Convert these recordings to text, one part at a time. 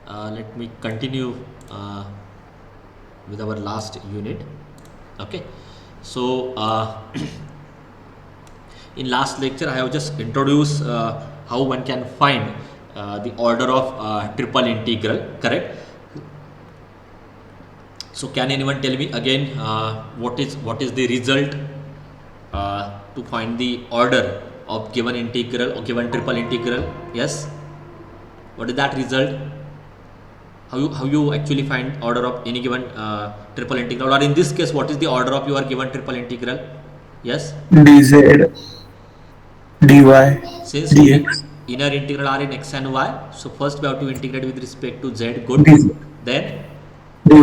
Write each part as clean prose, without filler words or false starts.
let me continue with our last unit. Okay, so in last lecture I have just introduced how one can find the order of triple integral, correct? So can anyone tell me again what is the result to find the order of given integral or given triple integral? Yes, what is that result? How you actually find order of any given triple integral, or in this case what is the order of your given triple integral? Yes, dz dy since dx inner integral are in x and y, so first we have to integrate with respect to z, good. dz Then dy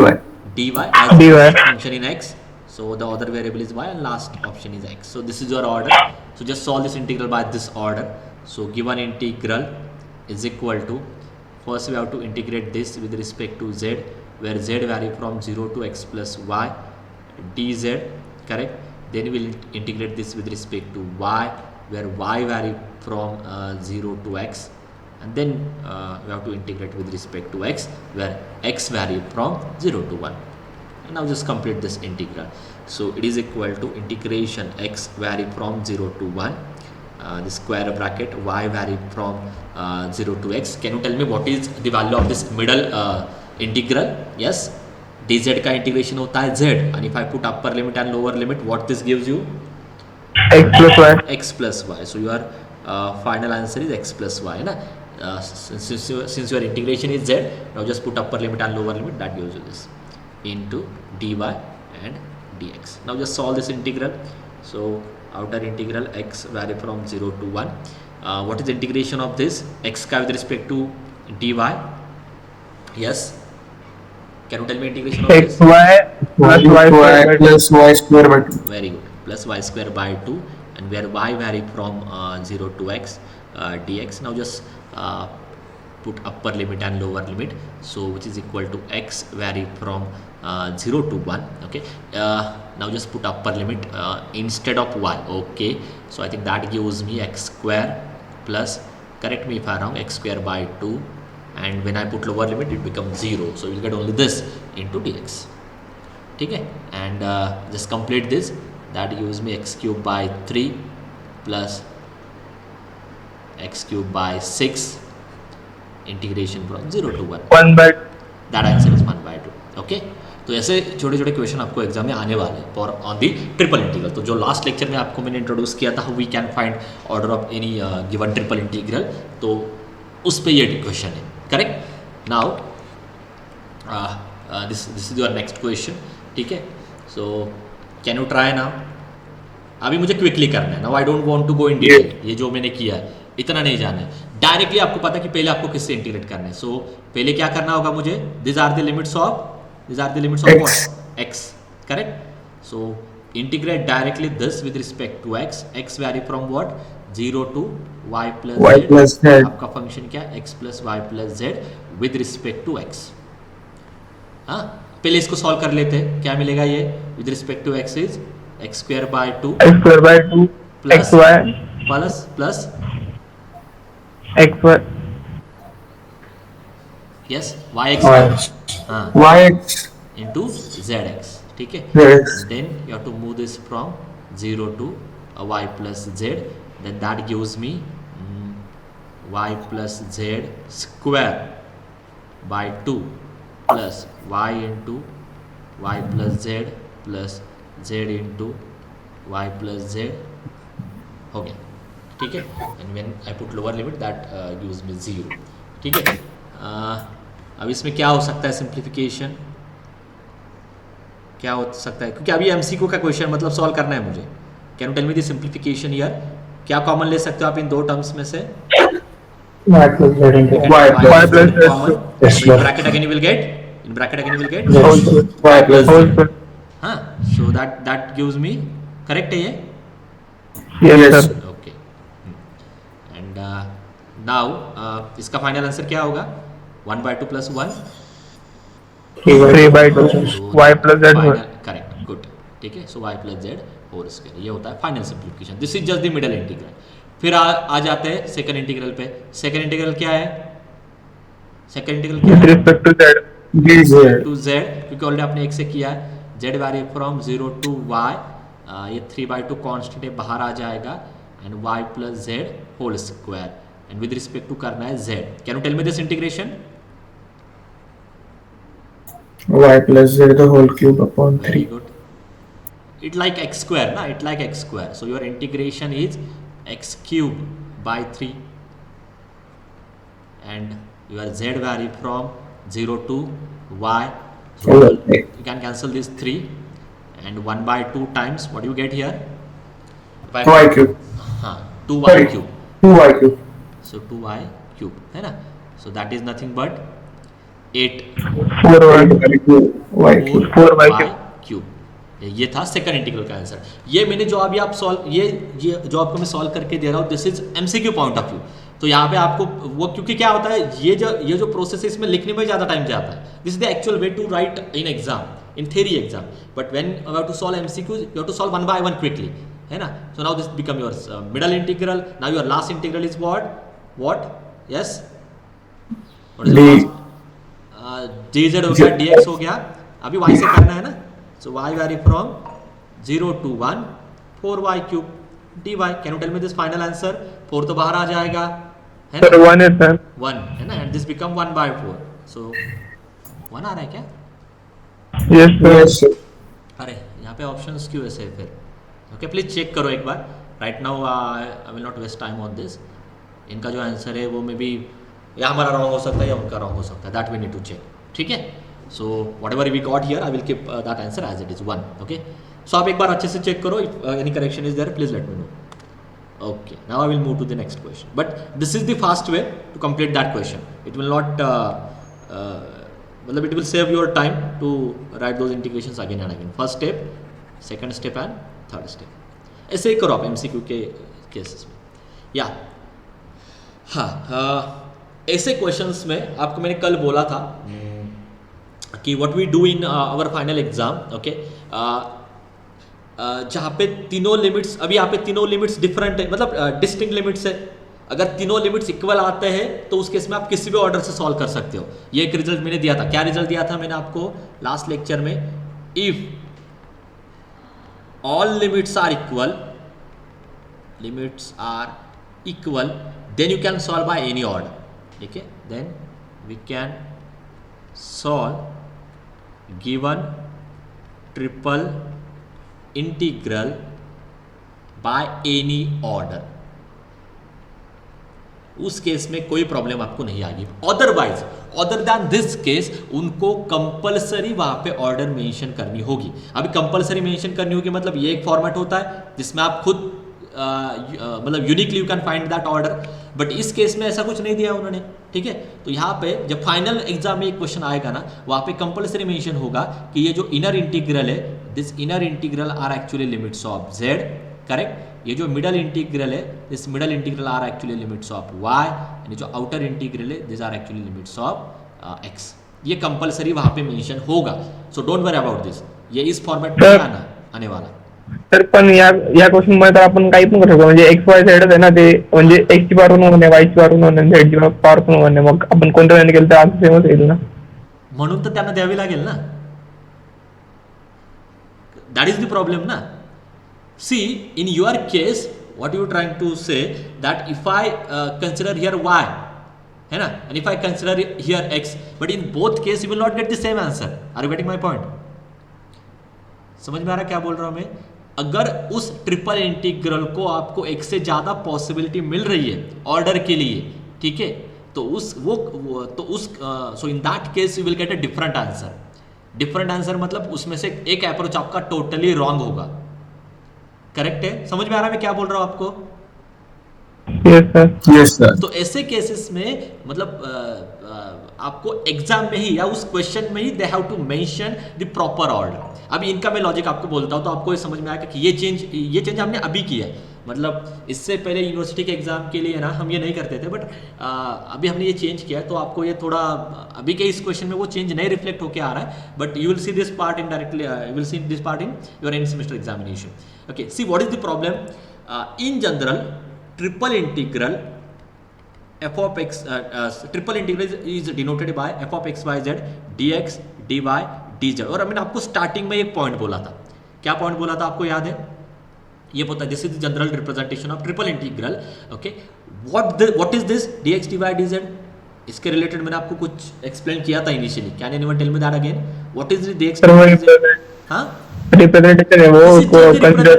dy, as dy function in x, so the other variable is y and last option is x. So this is your order. So just solve this integral by this order. So given integral is equal to, first we have to integrate this with respect to z, where z vary from 0 to x plus y dz, correct? Then we will integrate this with respect to y, where y vary from 0 to x, and then we have to integrate with respect to x, where x vary from 0 to 1. And now just complete this integral. So it is equal to integration x vary from 0 to 1, the square bracket y vary from 0 to x. Can you tell me what is the value of this middle integral? Yes, dz का integration होता है z, and if I put upper limit and lower limit, what this gives you? x plus y X plus y. So your final answer is x plus y, na? Since your integration is z, now just put upper limit and lower limit, that gives you this into dy and dx. Now just solve this integral. So outer integral x vary from 0 to 1. What is the integration of this x ka with respect to dy? Yes, can you tell me integration of this? xy plus y square by 2 Very good. Plus y square by 2, and where y vary from 0 to x dx. Now just put upper limit and lower limit, so which is equal to x vary from 0 to 1. Okay, now just put upper limit instead of y. Okay, so I think that gives me x square plus, correct me if I am wrong, x square by 2, and when I put lower limit it becomes 0, so you will get only this into dx. ठीक है, and just complete this, that gives me x cube by 3 plus x cube by 6 integration from 0 to 1. 1 by that answer is 1 by 2. okay, तो ऐसे छोटे छोटे question आपको exam में आने वाले हैं for on the triple integral. तो जो लास्ट लेक्चर में आपको मैंने इंट्रोड्यूस किया था, we can find order of any given triple integral, तो उस पर ये क्वेश्चन है, correct? Now this is your next question. ठीक है, so can you try now? अभी मुझे क्विकली करना है. Now I don't want to go in detail. ये जो मैंने किया है इतना नहीं जाना है, डायरेक्टली आपको पता है कि पहले आपको किससे इंटीग्रेट करना है. सो पहले क्या करना होगा मुझे? This are the limits of what? x, correct? So integrate directly this with respect to x. x vary from what? 0 to y plus z. आपका फंक्शन क्या है? x plus Y plus Z with respect to x. हाँ, पहले इसको solve कर लेते हैं. क्या मिलेगा ये? With respect to x is x square by 2 plus xy plus plus xy yes Y X, हाँ, yx इंटू जेड एक्स. ठीक है, yes then you have to move this from 0 to Y plus Z, then that gives me Y plus Z square by 2 plus Y into Y plus Z plus Z into Y plus Z. हो गया, ठीक है. And when I put lower limit that gives मी 0. ठीक है, अब इसमें क्या हो सकता है सिंप्लीफिकेशन? क्या हो सकता है, क्योंकि अभी एमसीक्यू का क्वेश्चन मतलब सॉल्व करना है मुझे. Can you tell me the simplification here? क्या कॉमन ले सकते हो आप इन दो टर्म्स में से? y plus z into y plus z common in bracket again you will gate, in bracket again you will gate y plus z हाँ. So that gives me, correct है ये? yes sir okay, and now इसका final answer क्या होगा? 1 by 2 plus 1 3 by 2 y plus z final, correct, good. ठीक है, so y plus Z whole square, ये होता है final simplification. This is just the middle integral. फिर आ जाते हैं सेकंड इंटीग्रल पे. सेकंड इंटीग्रल क्या है? सेकेंड इंटीग्रल क्या with है, respect to z, dz. To z, क्योंकि ऑलरेडी आपने एक से किया है, z vary from 0 to y, ये 3/2 कांस्टेंट है बाहर आ जाएगा, and y plus z whole square, and with respect to करना है z. Can you tell me this integration? Y plus z the whole cube upon Very 3. good. It like x square, na? It like x square. So your integration is x cube by 3, and your z vary from 0 to y. So Okay. you can cancel this 3, and 1/2 times what do you get here? Y cube. हाँ, 2y Sorry. cube. 2y cube. So 2y cube, है ना? So that is nothing but 8 4y cube. Y cube. 4y cube. Cube. ये था second integral का answer. ये मैंने जो अभी आप सॉल्व ये जो आपको मैं सॉल्व करके दे रहा हूँ, this is MCQ point of view. तो यहाँ पे आपको वो, क्योंकि क्या होता है, ये जो प्रोसेस है इसमें लिखने में ज़्यादा टाइम जाता है. This is the actual way to write in exam, in theory exam, but when you have to solve MCQ you have to solve one by one quickly, है ना. So now this become your middle integral. Now your last integral is what yes dz हो गया, dx हो गया. अभी y से करना है ना. So y vary from 0 to 1 4y cube dy. Can you tell me this final answer? 4 तो बाहर आ जाएगा, है Sir, ना, 1 is sir. 1 है ना, एंड दिस बिकम 1/4. सो 1 आ रहा है क्या? Yes sir. Yes sir. अरे यहाँ पे ऑप्शंस क्यों ऐसे है फिर? ओके, प्लीज चेक करो एक बार. Right now I will not waste time on this. इनका जो आंसर है वो मे बी या हमारा रॉन्ग हो सकता है या उनका रॉन्ग हो सकता है. That we need to check. ठीक है. So whatever we got here I will keep that answer as it is 1. Okay, so आप एक बार अच्छे से चेक करो. If any correction is there please let me know. Okay, now I will move to the next question. But this is the fast way to complete that question. It will not, it will save your time to write those integrations again and again. First step, second step and third step. ऐसे ही करो आप MCQ के cases में. या हाँ, ऐसे questions में आपको मैंने कल बोला था कि what we do in our final exam, okay, जहाँ पे तीनों लिमिट्स, अभी यहाँ पे तीनों लिमिट्स डिफरेंट है, मतलब डिस्टिंक्ट लिमिट्स है. अगर तीनों लिमिट्स इक्वल आते हैं तो उस केस में आप किसी भी ऑर्डर से सॉल्व कर सकते हो. ये एक रिजल्ट मैंने दिया था. क्या रिजल्ट दिया था मैंने आपको लास्ट लेक्चर में? If all limits are equal then you can solve by any order. ठीक है, then we can solve given triple integral by any order. उस केस में कोई प्रॉब्लम आपको नहीं आएगी. Otherwise, other than this case, उनको कंपलसरी वहां पे ऑर्डर मेंशन करनी होगी. अभी कंपलसरी मेंशन करनी होगी मतलब ये एक फॉर्मेट होता है जिसमें आप खुद मतलब uniquely you can find that order. But इस केस में ऐसा कुछ नहीं दिया उन्होंने. ठीक है, तो यहाँ पे जब फाइनल एग्जाम में एक क्वेश्चन आएगा ना, वहाँ पे कंपलसरी मेंशन होगा कि ये जो इनर इंटीग्रल है, this inner integral are actually limits of z. Correct. ये जो मिडल इंटीग्रल है, this middle integral are actually limits of y, and जो आउटर इंटीग्रल है, this are actually limits of x. ये कंपलसरी वहाँ पे mention होगा. So don't worry about this. ये इस फॉर्मेट में आने वाला. तर पण या क्वेश्चन मध्ये तर आपण काही पण करू शकतो. म्हणजे एक्स वाय झेड आहे ना, ते म्हणजे एक्स ची पावर 1 वाय ची पावर 1 आणि झेड ची पावर 1. मग आपण कोणत्या वेळेने केलं तर आन्सर सेमच येईल ना. म्हणून तर त्यांना द्यावी लागेल ना. दॅट इज द प्रॉब्लेम ना. See, in your case, what you trying to say that if I consider here y, है ना, and if I consider here x, but in both case you will not get the same answer. Are you getting my point? समझ में आ रहा क्या बोल रहा हूँ मैं? अगर उस ट्रिपल इंटीग्रल को आपको एक से ज्यादा पॉसिबिलिटी मिल रही है ऑर्डर के लिए, ठीक है, तो so in that case you will get a different answer. Different answer मतलब उसमें से एक अप्रोच आपका टोटली रॉन्ग होगा. करेक्ट है? समझ में आ रहा है मैं क्या बोल रहा हूं आपको? Yes sir. तो ऐसे केसेस में मतलब आपको एग्जाम में ही या उस क्वेश्चन में ही they have to mention the proper order. अभी इनका मैं लॉजिक आपको बोलता हूं तो आपको ये समझ में आएगा कि ये चेंज हमने अभी किया है. मतलब इससे पहले यूनिवर्सिटी के एग्जाम के लिए ना हम ये नहीं करते थे, बट अभी हमने ये चेंज किया तो आपको ये थोड़ा अभी के इस क्वेश्चन में वो चेंज नहीं रिफ्लेक्ट होकर आ रहा है. But you will see this part in directly, you will see this part in your end semester examination. Okay, see what is the problem? In general, triple integral f of x triple integral is denoted by f of x y z dx dy dz। और मैंने आपको starting में एक point बोला था, क्या point बोला था आपको याद है? ये पता है, this is the general representation of triple integral. Okay, what is this dx dy dz? इसके रिलेटेड मैंने आपको कुछ एक्सप्लेन किया था initially. Can anyone tell me that again? What is dx dy dz? हाँ, रिप्रेजेंटेशन है वो, उसको consider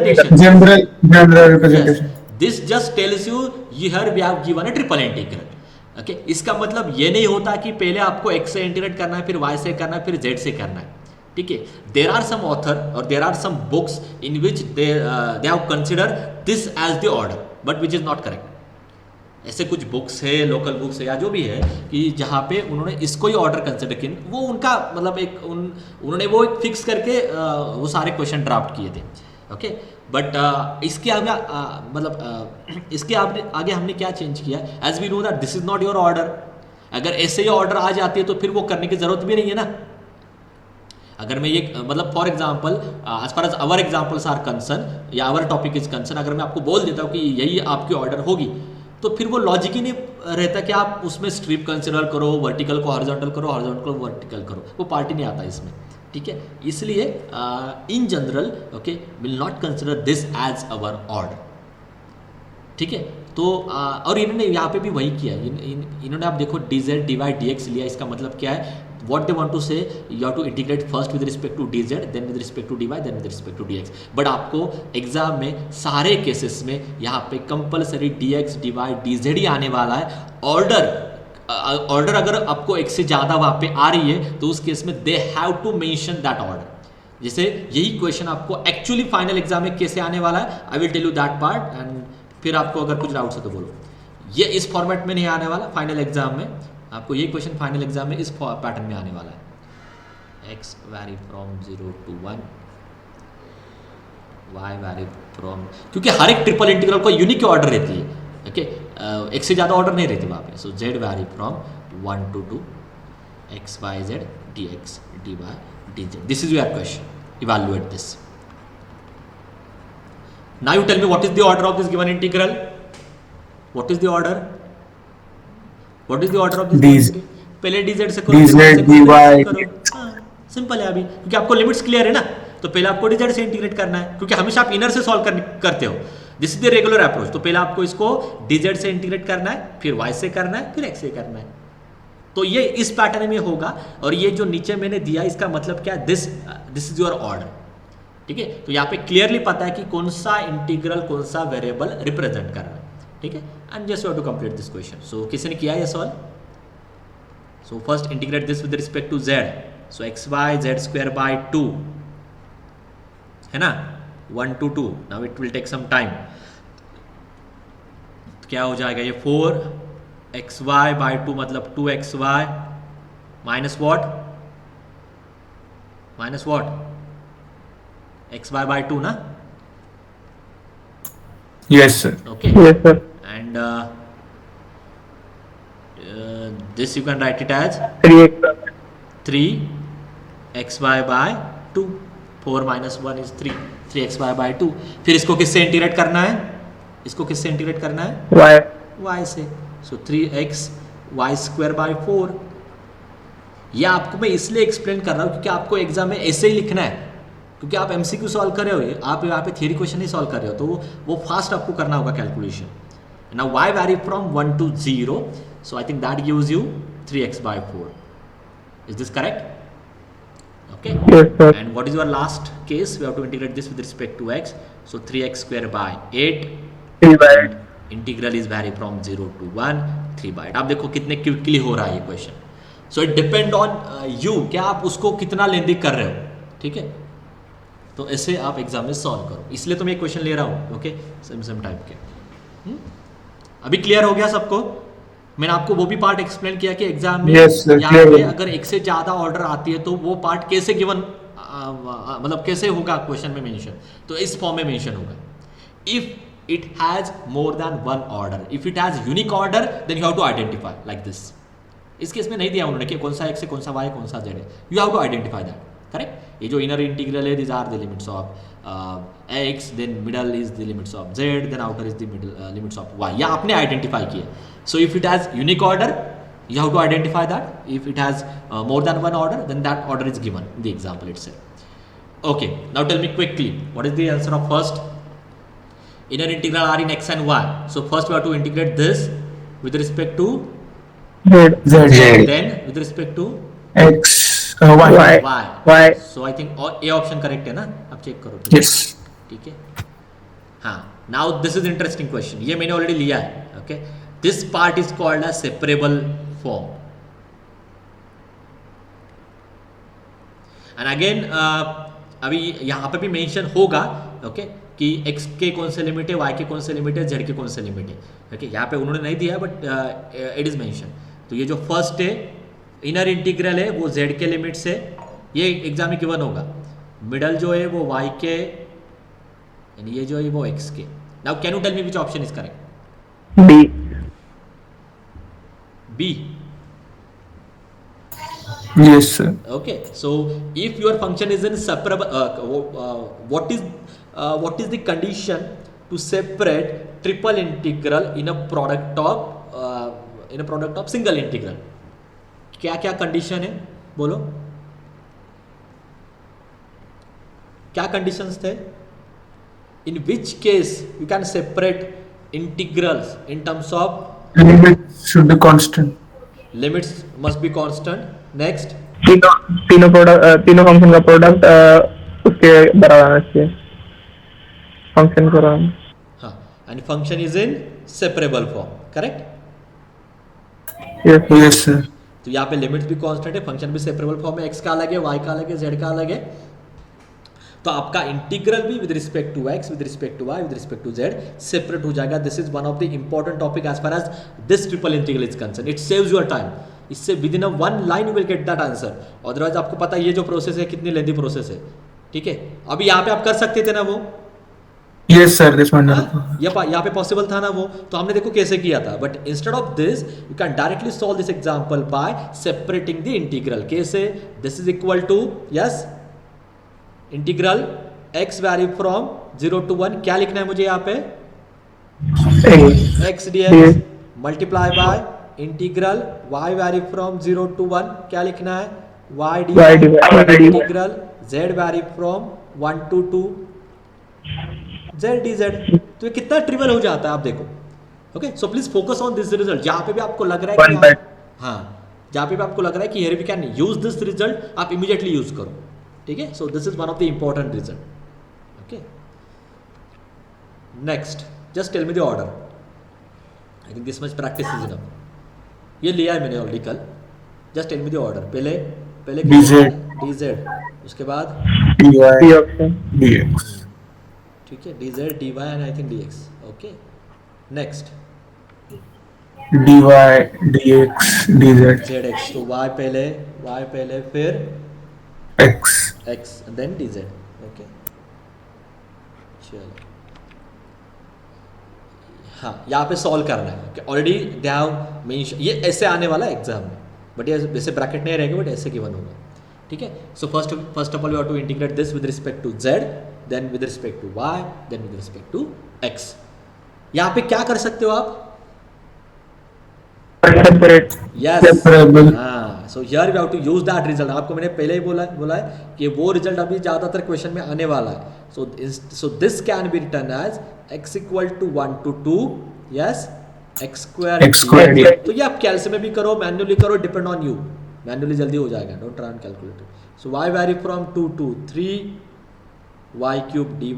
general representation. This just tells you here we have given a triple integral. Okay, इसका मतलब ये नहीं होता कि पहले आपको x से इंटीग्रेट करना है, फिर y से करना है, फिर z से करना है। ठीक है, देर आर सम ऑथर और there are some books in which they have consider this as the order, but which is not correct. ऐसे कुछ बुक्स है, लोकल बुक्स है या जो भी है, कि जहाँ पे उन्होंने इसको ही ऑर्डर कंसिडर किया, वो उनका मतलब उन्होंने वो एक फिक्स करके वो सारे क्वेश्चन ड्राफ्ट किए थे। ओके, बट इसके आगे इसके आगे हमने क्या चेंज किया? As we know that this is not your order. अगर ऐसे ही ऑर्डर आ जाती है तो फिर वो करने की जरूरत भी नहीं है ना। अगर मैं ये मतलब for example as far as our examples are concern या अवर टॉपिक इज कंसर्न, अगर मैं आपको बोल देता हूँ कि यही आपकी ऑर्डर होगी, तो फिर वो लॉजिक ही नहीं रहता कि आप उसमें स्ट्रिप कंसिडर करो, वर्टिकल को हॉरिजॉन्टल करो, हॉरिजॉन्टल को वर्टिकल करो, वो पार्ट ही नहीं आता इसमें। ठीक है, इसलिए in general okay will not consider this as our order. ठीक है, तो और इन्होंने यहाँ पे भी वही किया। इन्होंने आप देखो dz dy dx लिया, इसका मतलब क्या है? what they want to say, you have to integrate first with respect to dz, then with respect to dy, then with respect to dx। But आपको एग्जाम में सारे केसेस में यहाँ पे कंपलसरी dx dy dz ही आने वाला है। Order अगर आपको एक से ज़्यादा वहाँ पे आ रही है तो उस केस में they have to mention that order. जैसे यही क्वेश्चन आपको एक्चुअली फाइनल एग्जाम में कैसे आने वाला है, I will tell you that part, and फिर आपको अगर कुछ डाउट्स है तो बोलो। ये इस फॉर्मेट में नहीं आने वाला फाइनल एग्जाम में, आपको ये क्वेश्चन फाइनल एग्जाम में इस पैटर्न में आने वाला है। x vary from 0 to 1, y vary from, क्योंकि हर एक ट्रिपल इंटीग्रल को यूनिक ऑर्डर रहती है। ओके, एक से ज़्यादा ऑर्डर नहीं रहती वहाँ पे। So z vary from 1 to 2 x y z dx dy dz। This is your question, evaluate this. Now you tell me what is the order of this given integral? What is the order? What is the order of this given integral? पहले dz से करो, dz dy simple है अभी, क्योंकि आपको limits clear है ना, तो पहले आपको dz से इंटीग्रेट करना है, क्योंकि हमेशा आप इनर से सॉल्व करते हो। This is the regular approach. तो पहले आपको इसको dz से इंटीग्रेट करना है, फिर y से करना है, फिर x से करना है। तो ये इस पैटर्न में होगा। और ये जो नीचे मैंने दिया इसका मतलब क्या है? This is your order. ठीक है, तो यहाँ पे क्लियरली पता है कि कौन सा इंटीग्रल कौन सा वेरिएबल रिप्रेजेंट कर रहा है। ठीक है, and just you have to complete this question. So किसी ने किया ये solve? So first integrate this with respect to z, so X Y Z square by 2 है ना, 1 to 2। Now it will take some time. क्या हो जाएगा ये? 4xy बाय 2 मतलब 2xy minus what, minus what xy by 2 ना? yes sir। Okay, yes sir, and this you can write it as 3x 3xy by 2। 4 minus 1 is 3, 3xy by 2। फिर इसको किससे integrate करना है? इसको किससे इंटीग्रेट करना है? y से। सो 3x y स्क्वायर बाय 4। ये आपको मैं इसलिए एक्सप्लेन कर रहा हूँ क्योंकि आपको एग्जाम में ऐसे ही लिखना है, क्योंकि आप एमसीक्यू सॉल्व कर रहे हो, आप यहाँ पे थियरी क्वेश्चन ही सॉल्व कर रहे हो, तो वो फास्ट आपको करना होगा calculation. Now y vary from 1 to 0, so I think that gives you 3x by 4। Is this correct? Okay, yes sir, and what is your last case? We have to integrate this with respect to x, so 3x square by 8, 3 by 8, integral is vary from 0 to 1, 3 by 8। आप देखो कितने quickly हो रहा है ये question. So it depend on you, क्या आप उसको कितना लेंदी कर रहे हो। ठीक है, तो ऐसे आप एग्जाम में सॉल्व करो, इसलिए तो मैं क्वेश्चन ले रहा हूँ। ओके, सेम टाइप के। अभी क्लियर हो गया सबको? मैंने आपको वो भी पार्ट एक्सप्लेन किया कि एग्जाम में Yes, sir, यहाँ clear पे हो अगर एक से ज़्यादा ऑर्डर आती है तो वो पार्ट कैसे गिवन, मतलब कैसे होगा क्वेश्चन में मेंशन, तो इस फॉर्म में मेंशन होगा। If it has more than one order, if it has unique order, then you have to identify like this. इस केस में नहीं दिया उन्होंने कि कौन सा x है, कौन सा y है, कौन सा z है। You have to identify that. Correct? ये जो इनर इंटीग्रल है, these are the limits of x, then middle is the limits of z, then outer is the middle limits of y। या आपने identify किया। So if it has unique order, you have to identify that. If it has more than one order, then that order is given in the example itself. Okay, now tell me quickly, what is the answer of first? Inner integral are in x and y. So first we have to integrate this with respect to Z, Z. then with respect to X. Y. Y. y. Y. So I think A option correct है ना, अब check करो. Yes. ठीक है. हाँ, now this is interesting question. ये मैंने already लिया है. Okay, this part is called a separable form. And again अभी यहाँ पे भी मेंशन होगा. Okay, कि x के कौन से लिमिट है, y के कौन से लिमिट है, z के कौन से लिमिट है. ओके, यहाँ पे उन्होंने नहीं दिया बट इट इज मेंशन. तो ये जो फर्स्ट है इनर इंटीग्रल है वो z के लिमिट से, ये एग्जाम में गिवन होगा. मिडल जो है वो y के, यानी ये जो है वो x के. Now can you tell me which option is correct? D. B. Yes, sir. Okay, so if your function is in separable, what is the condition to separate triple integral in a product of single integral? क्या क्या condition है बोलो, क्या conditions थे? In which case you can separate integrals in terms of Limit should be constant. limits must be constant. Next, तीनों function का product उसके बराबर आना चाहिए, फंक्शन के बराबर. हाँ, and function is in separable form, correct? Yes. Yes, sir. तो यहाँ पे लिमिट्स भी कांस्टेंट है, फंक्शन भी सेपरेबल फॉर्म है, x का अलग है, y का अलग है, z का अलग है. तो आपका इंटीग्रल भी with respect to x, with respect to y, with respect to z separate हो जाएगा. This is one of the important topic as far as this triple integral is concern. It saves your time. इससे within a one line you will get that answer. Otherwise आपको पता है ये जो process है कितनी lengthy process है. ठीक है, अभी यहाँ पे आप कर सकते थे ना वो, Yes, sir. This one. यहाँ पे पॉसिबल था ना वो, तो हमने देखो कैसे किया था. But instead of this you can directly solve this example by separating the integral. कैसे? This is equal to, yes, integral x vary from 0 to 1. क्या लिखना है मुझे यहाँ पे? x dx multiply by integral y vary from 0 to 1. क्या लिखना है? y dy integral z vary from 1 to 2 z dz. तो ये कितना ट्रिवियल हो जाता है आप देखो. Okay, so please focus on this result. जहां पे भी आपको लग रहा है कि हाँ, जहां पे भी आपको लग रहा है कि here we can use this result, आप इमीडिएटली यूज करो. ठीक है, so this is one of the important result. Okay, next just tell me the order. I think this much practice is enough. ये लिया है मैंने ऑलरेडी कल. Just tell me the order. पहले dz, उसके बाद dy, C option. dx. ठीक है, dz dy and I think dx. Okay, next dy, dx, dz, zx. तो y पहले फिर x. x and then dz. Okay, चलो हाँ, यहाँ पे सॉल्व करना है. ऑलरेडी दे हैव मेंशन, ये ऐसे आने वाला है एग्जाम में, बट ये वैसे ब्रैकेट नहीं रहेगा, बट ऐसे गिवन होगा. ठीक है, so first of all you have to integrate this with respect to z, then with respect to y, then with respect to x. यहाँ पे क्या कर सकते हो आप? Separate. Yes, Separable. हाँ. So here we have to use that result. आपको मैंने पहले ही बोला है कि वो रिजल्ट अभी ज़्यादातर क्वेश्चन में आने वाला है. So this can be written as x equal to 1 to 2, yes, x square. X squared, yeah. तो ये आप कैलसी में भी करो, मैन्युअली करो, डिपेंड ऑन यू. मैन्युअली जल्दी हो जाएगा, don't try on calculator. So y vary from 2 to 3 y cube dy,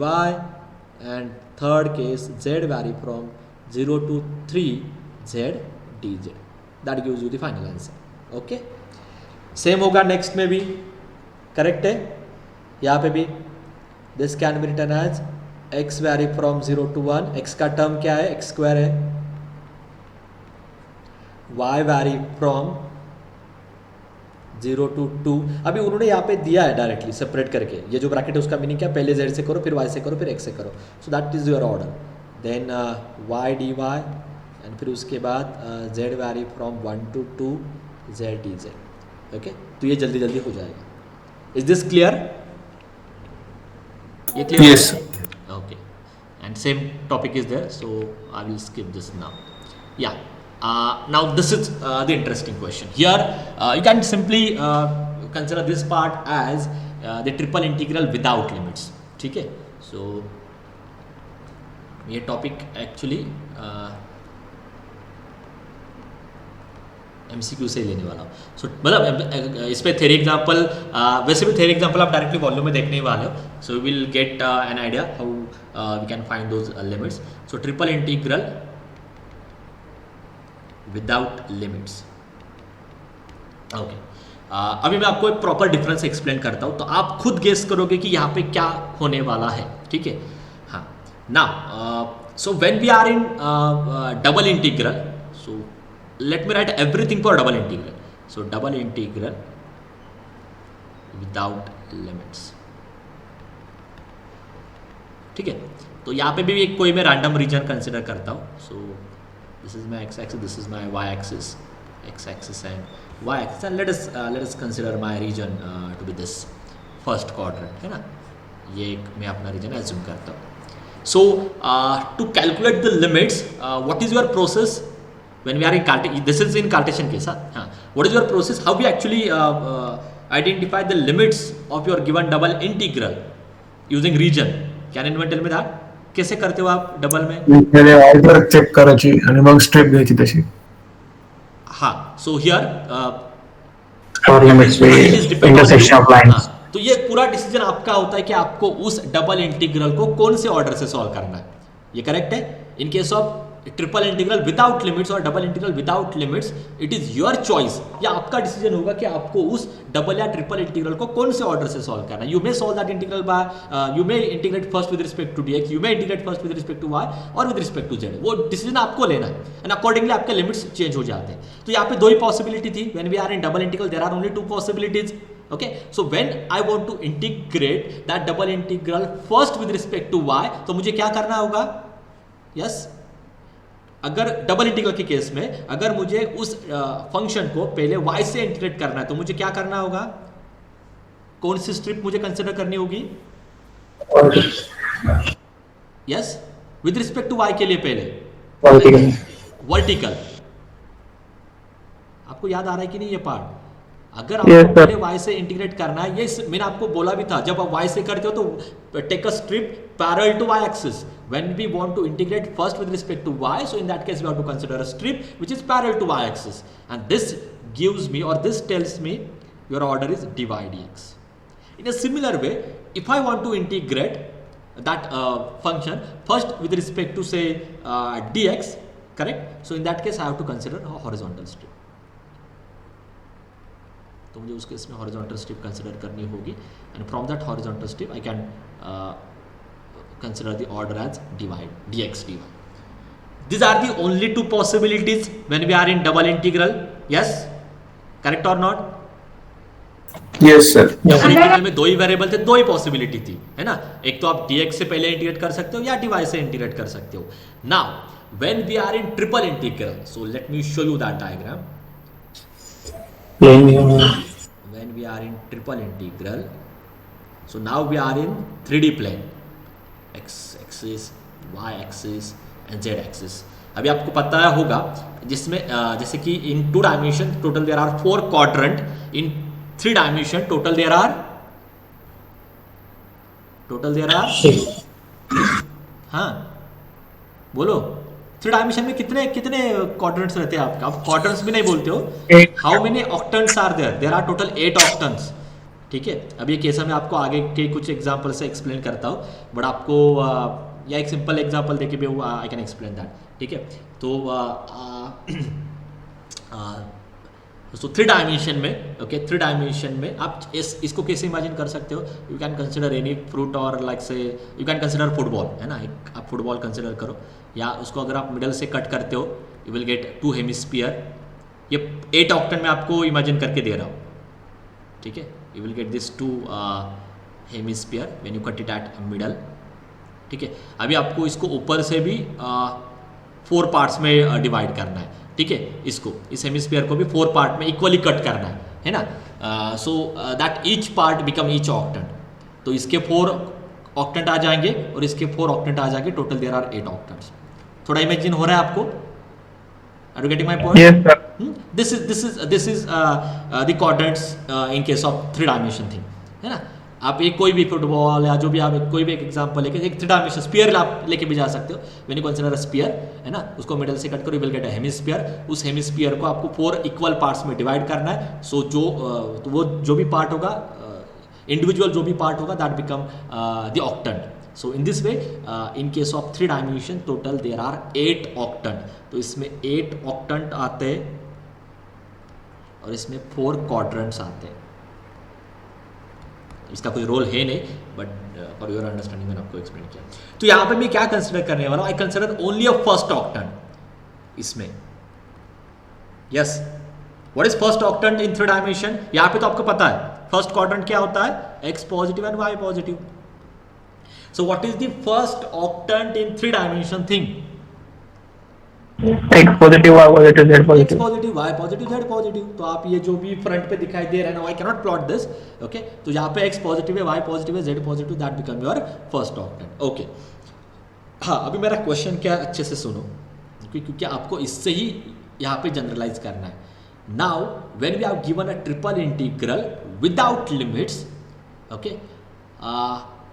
and third case z vary from 0 to 3 z dz. That gives you the final answer. Okay, same होगा next में भी. Correct है, यहाँ पे भी this can be written as x vary from 0 to 1. x का term क्या है? x स्क्वायर है. y vary from 0 to 2. अभी उन्होंने यहाँ पे दिया है डायरेक्टली सेपरेट करके. ये जो ब्रैकेट है उसका मीनिंग क्या? पहले z से करो, फिर y से करो, फिर x से करो. So that is your order. Then y dy, and फिर उसके बाद z vary from 1 to 2 z dz. Okay, तो ये जल्दी जल्दी हो जाएगा. Is this clear? ये clear? Yes. Okay, and same topic is there, so I will skip this now. या Now this is the interesting question. Here you can simply consider this part as the triple integral without limits. ठीक है, so ये topic actually MCQ से ही लेने वाला हूँ. सो मतलब इस पे थ्योरी एग्जांपल, वैसे भी थ्योरी एग्जांपल आप डायरेक्टली वॉल्यूम में देखने ही वाले हो. So will get an idea how we can find those limits. So triple integral without limits. Okay, अभी मैं आपको एक प्रॉपर डिफरेंस एक्सप्लेन करता हूँ, तो आप खुद गेस करोगे कि यहाँ पे क्या होने वाला है. ठीक है, हाँ. Now so when we are in double integral, so let me write everything for double integral. So double integral without limits. ठीक है, तो यहाँ पे भी एक कोई मैं रैंडम रीजन कंसिडर करता हूँ. So this is my x axis, this is my Y axis, x axis and y axis, and let us consider my region to be this first quadrant, है ना. ये एक मैं अपना रीजन एज्यूम करता हूँ. So to calculate the limits, what is your process when we are in this is in Cartesian case. What is your process, how we actually identify the limits of your given double integral using region? Can anyone tell me that? कैसे करते हो आप double में? पहिले order check करायची आणि मग step घ्यायची तशी. हाँ, so here और लिमिट्स पे इंटरसेक्शन ऑफ लाइंस. तो ये पूरा डिसीजन आपका होता है कि आपको उस डबल इंटीग्रल को कौन से ऑर्डर से सॉल्व करना है. ये करेक्ट है. In case of triple integral without limits और double integral without limits, it is your choice. या आपका डिसीजन होगा कि आपको उस डबल या ट्रिपल इंटीग्रल को कौन से ऑर्डर से सॉल्व करना है. You may solve that integral by, you may integrate first with respect to dx, you may integrate first with respect to y और विद रिस्पेक्ट टू z. वो decision आपको लेना है, एंड अकॉर्डिंगली आपके limits change हो जाते हैं. तो यहाँ पे दो ही पॉसिबिलिटी थी. When we are in double integral there are only two possibilities. Okay, so when I want to integrate that double integral first with respect to y, तो मुझे क्या करना होगा? Yes, अगर डबल इंटीग्रल के केस में अगर मुझे उस फंक्शन को पहले y से इंटीग्रेट करना है, तो मुझे क्या करना होगा? कौन सी स्ट्रिप मुझे कंसिडर करनी होगी? Yes, with respect to y के लिए पहले वर्टिकल. आपको याद आ रहा है कि नहीं ये पार्ट? अगर आपको पहले y से इंटीग्रेट करना है, ये मैंने आपको बोला भी था, जब आप y से करते हो तो take a strip parallel to y axis. When we want to integrate first with respect to y, so in that case we have to consider a strip which is parallel to y axis, and this gives me, or this tells me, your order is dy dx. In a similar way, if I want to integrate that function first with respect to say dx, correct? So in that case I have to consider a horizontal strip. तो मुझे उस case में horizontal strip consider करनी होगी, and from that horizontal strip I can consider the order as dx dy. These are the only two possibilities when we are in double integral. Yes, correct or not? Yes sir. Double integral में दो ही variable थे, दो ही possibility थी, है ना. एक तो आप dx से पहले इंटीग्रेट कर सकते हो या dy से इंटीग्रेट कर सकते हो. Now when we are in triple integral, so let me show you that diagram. When we are in triple integral, so now we are in 3D plane, x axis, y axis and z axis. अभी आपको पता होगा जिसमें जैसे कि in 2 dimension total there are 4 quadrant, in 3 dimension total there are हाँ बोलो 3 dimension में कितने क्वाड्रेंट्स रहते हैं आपका? आप क्वाड्रेंट्स भी नहीं बोलते हो. How many octants are there are total 8 octants. ठीक है, अब ये केस मैं आपको आगे के कुछ एग्जांपल से एक्सप्लेन करता हूँ, बट आपको या एक सिंपल एग्जांपल देके भी आई कैन एक्सप्लेन दैट. ठीक है, तो सो 3 डायमेंशन में, ओके, 3 डायमेंशन में आप इसको कैसे इमेजिन कर सकते हो? You can consider any fruit और लाइक से यू कैन कंसिडर फुटबॉल, है ना. एक आप फुटबॉल कंसिडर करो, या उसको अगर आप मिडल से कट करते हो, यू विल गेट 2 हेमिस्फीयर. ये 8 ऑक्टेन में आपको इमेजिन करके दे रहा हूँ. ठीक है, you will get this 2 hemisphere when you cut it at middle. ठीक है, अभी आपको इसको ऊपर से भी 4 पार्ट्स में डिवाइड करना है. ठीक है, इसको इस हेमिस्फीयर को भी 4 पार्ट में इक्वली कट करना है ना. So that each part become each octant. तो इसके 4 ऑक्टेंट आ जाएंगे और इसके 4 ऑक्टेंट आ जाएंगे. Total there are 8 octants. थोड़ा इमेजिन हो रहा है आपको? Are you getting my point? Yes, sir. This is the coordinates in case of 3 dimension thing, है ना. आप एक कोई भी फुटबॉल या जो भी आप कोई भी एक एग्जांपल लेके एक 3 डायमेंशन स्फीयर आप लेके भी जा सकते हो. When you consider a sphere, है ना, उसको मिडल से कट करो, you will get a hemisphere. उस हेमिस्फीयर को आपको 4 इक्वल पार्ट्स में डिवाइड करना है. सो तो वो जो भी पार्ट होगा, इंडिविजुअल जो भी पार्ट होगा, that become the octant. So in this way, in case of 3 dimension total there are 8 octant. तो इसमें 8 ऑक्टेंट आते हैं और इसमें 4 क्वाड्रेंट्स आते हैं. इसका कोई रोल है नहीं, बट फॉर योर अंडरस्टैंडिंग मैंने आपको एक्सप्लेन किया. तो यहाँ पे मैं क्या कंसिडर करने वाला हूँ, I consider only a first octant इसमें. Yes, what is first octant in 3 dimension? यहाँ पे तो आपको पता है फर्स्ट क्वाड्रेंट क्या होता है, x positive and y positive. So what is the first octant in 3 dimension thing? X positive, Y positive, Z x positive. Positive, y positive, z positive. तो आप ये जो भी फ्रंट पे दिखाई दे रहा है ना, I cannot plot this. Okay, तो यहाँ पे x पॉजिटिव है, y पॉजिटिव है, z positive, that become your first octant. Okay, हाँ, अभी मेरा क्वेश्चन क्या अच्छे से सुनो, क्योंकि आपको इससे ही यहाँ पे जनरलाइज करना है. Now when we have given a triple integral without limits, okay,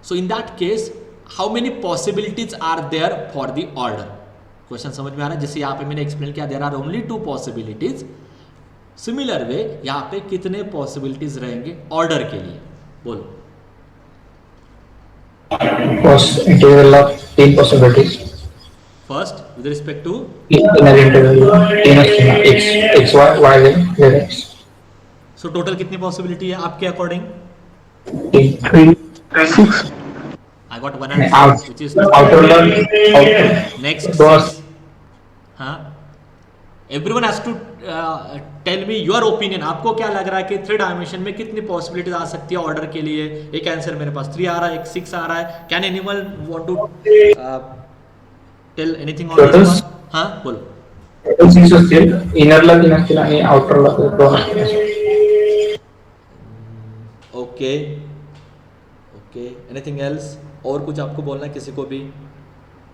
so in that case how many possibilities are there for the order? Question समझ में आ रहा है? जैसे यहाँ पे मैंने एक्सप्लेन किया, there are only 2 possibilities. Similar way यहाँ पे कितने पॉसिबिलिटीज रहेंगे ऑर्डर के लिए? बोलो. First integral of 3 possibilities. First with respect to Inner integral x y y z x. So total कितनी पॉसिबिलिटी है आपके according? 3. I got 1 and Out, 6 which is outer one, next Dos. 6. हाँ, everyone has to tell me your opinion. आपको क्या लग रहा है कि 3 डायमेंशन में कितनी पॉसिबिलिटीज आ सकती है ऑर्डर के लिए? एक आंसर मेरे पास 3 आ रहा है, एक 6 आ रहा है. Can anyone want to tell anything on Totals? This? हाँ, बोलो. total 6 असतील, inner ला 3 असतील आणि outer ला 2 असतील. Okay okay, anything else? और कुछ आपको बोलना है किसी को भी,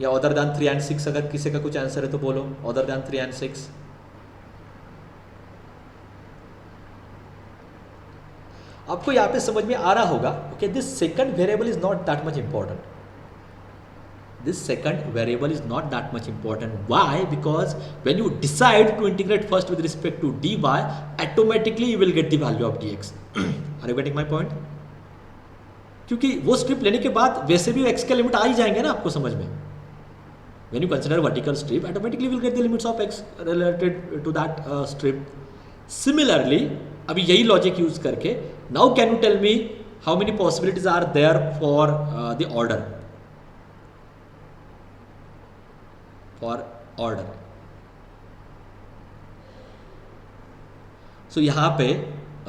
या अदर दैन 3 and 6? अगर किसी का कुछ आंसर है तो बोलो, अदर दैन 3 and 6. आपको यहाँ पे समझ में आ रहा होगा. Okay, this second variable is not that much important. This second variable is not that much important. Why? Because when you decide to integrate first with respect to dy, automatically you will get the value of dx. Are you getting my point? क्योंकि वो strip लेने के बाद वैसे भी x के limit आ ही जाएंगे ना आपको समझ में. When you consider vertical strip, automatically you will get the limits of x related to that strip. Similarly, अभी यही लॉजिक यूज करके, now can you tell me how many possibilities are there for the order? For order. So यहाँ पे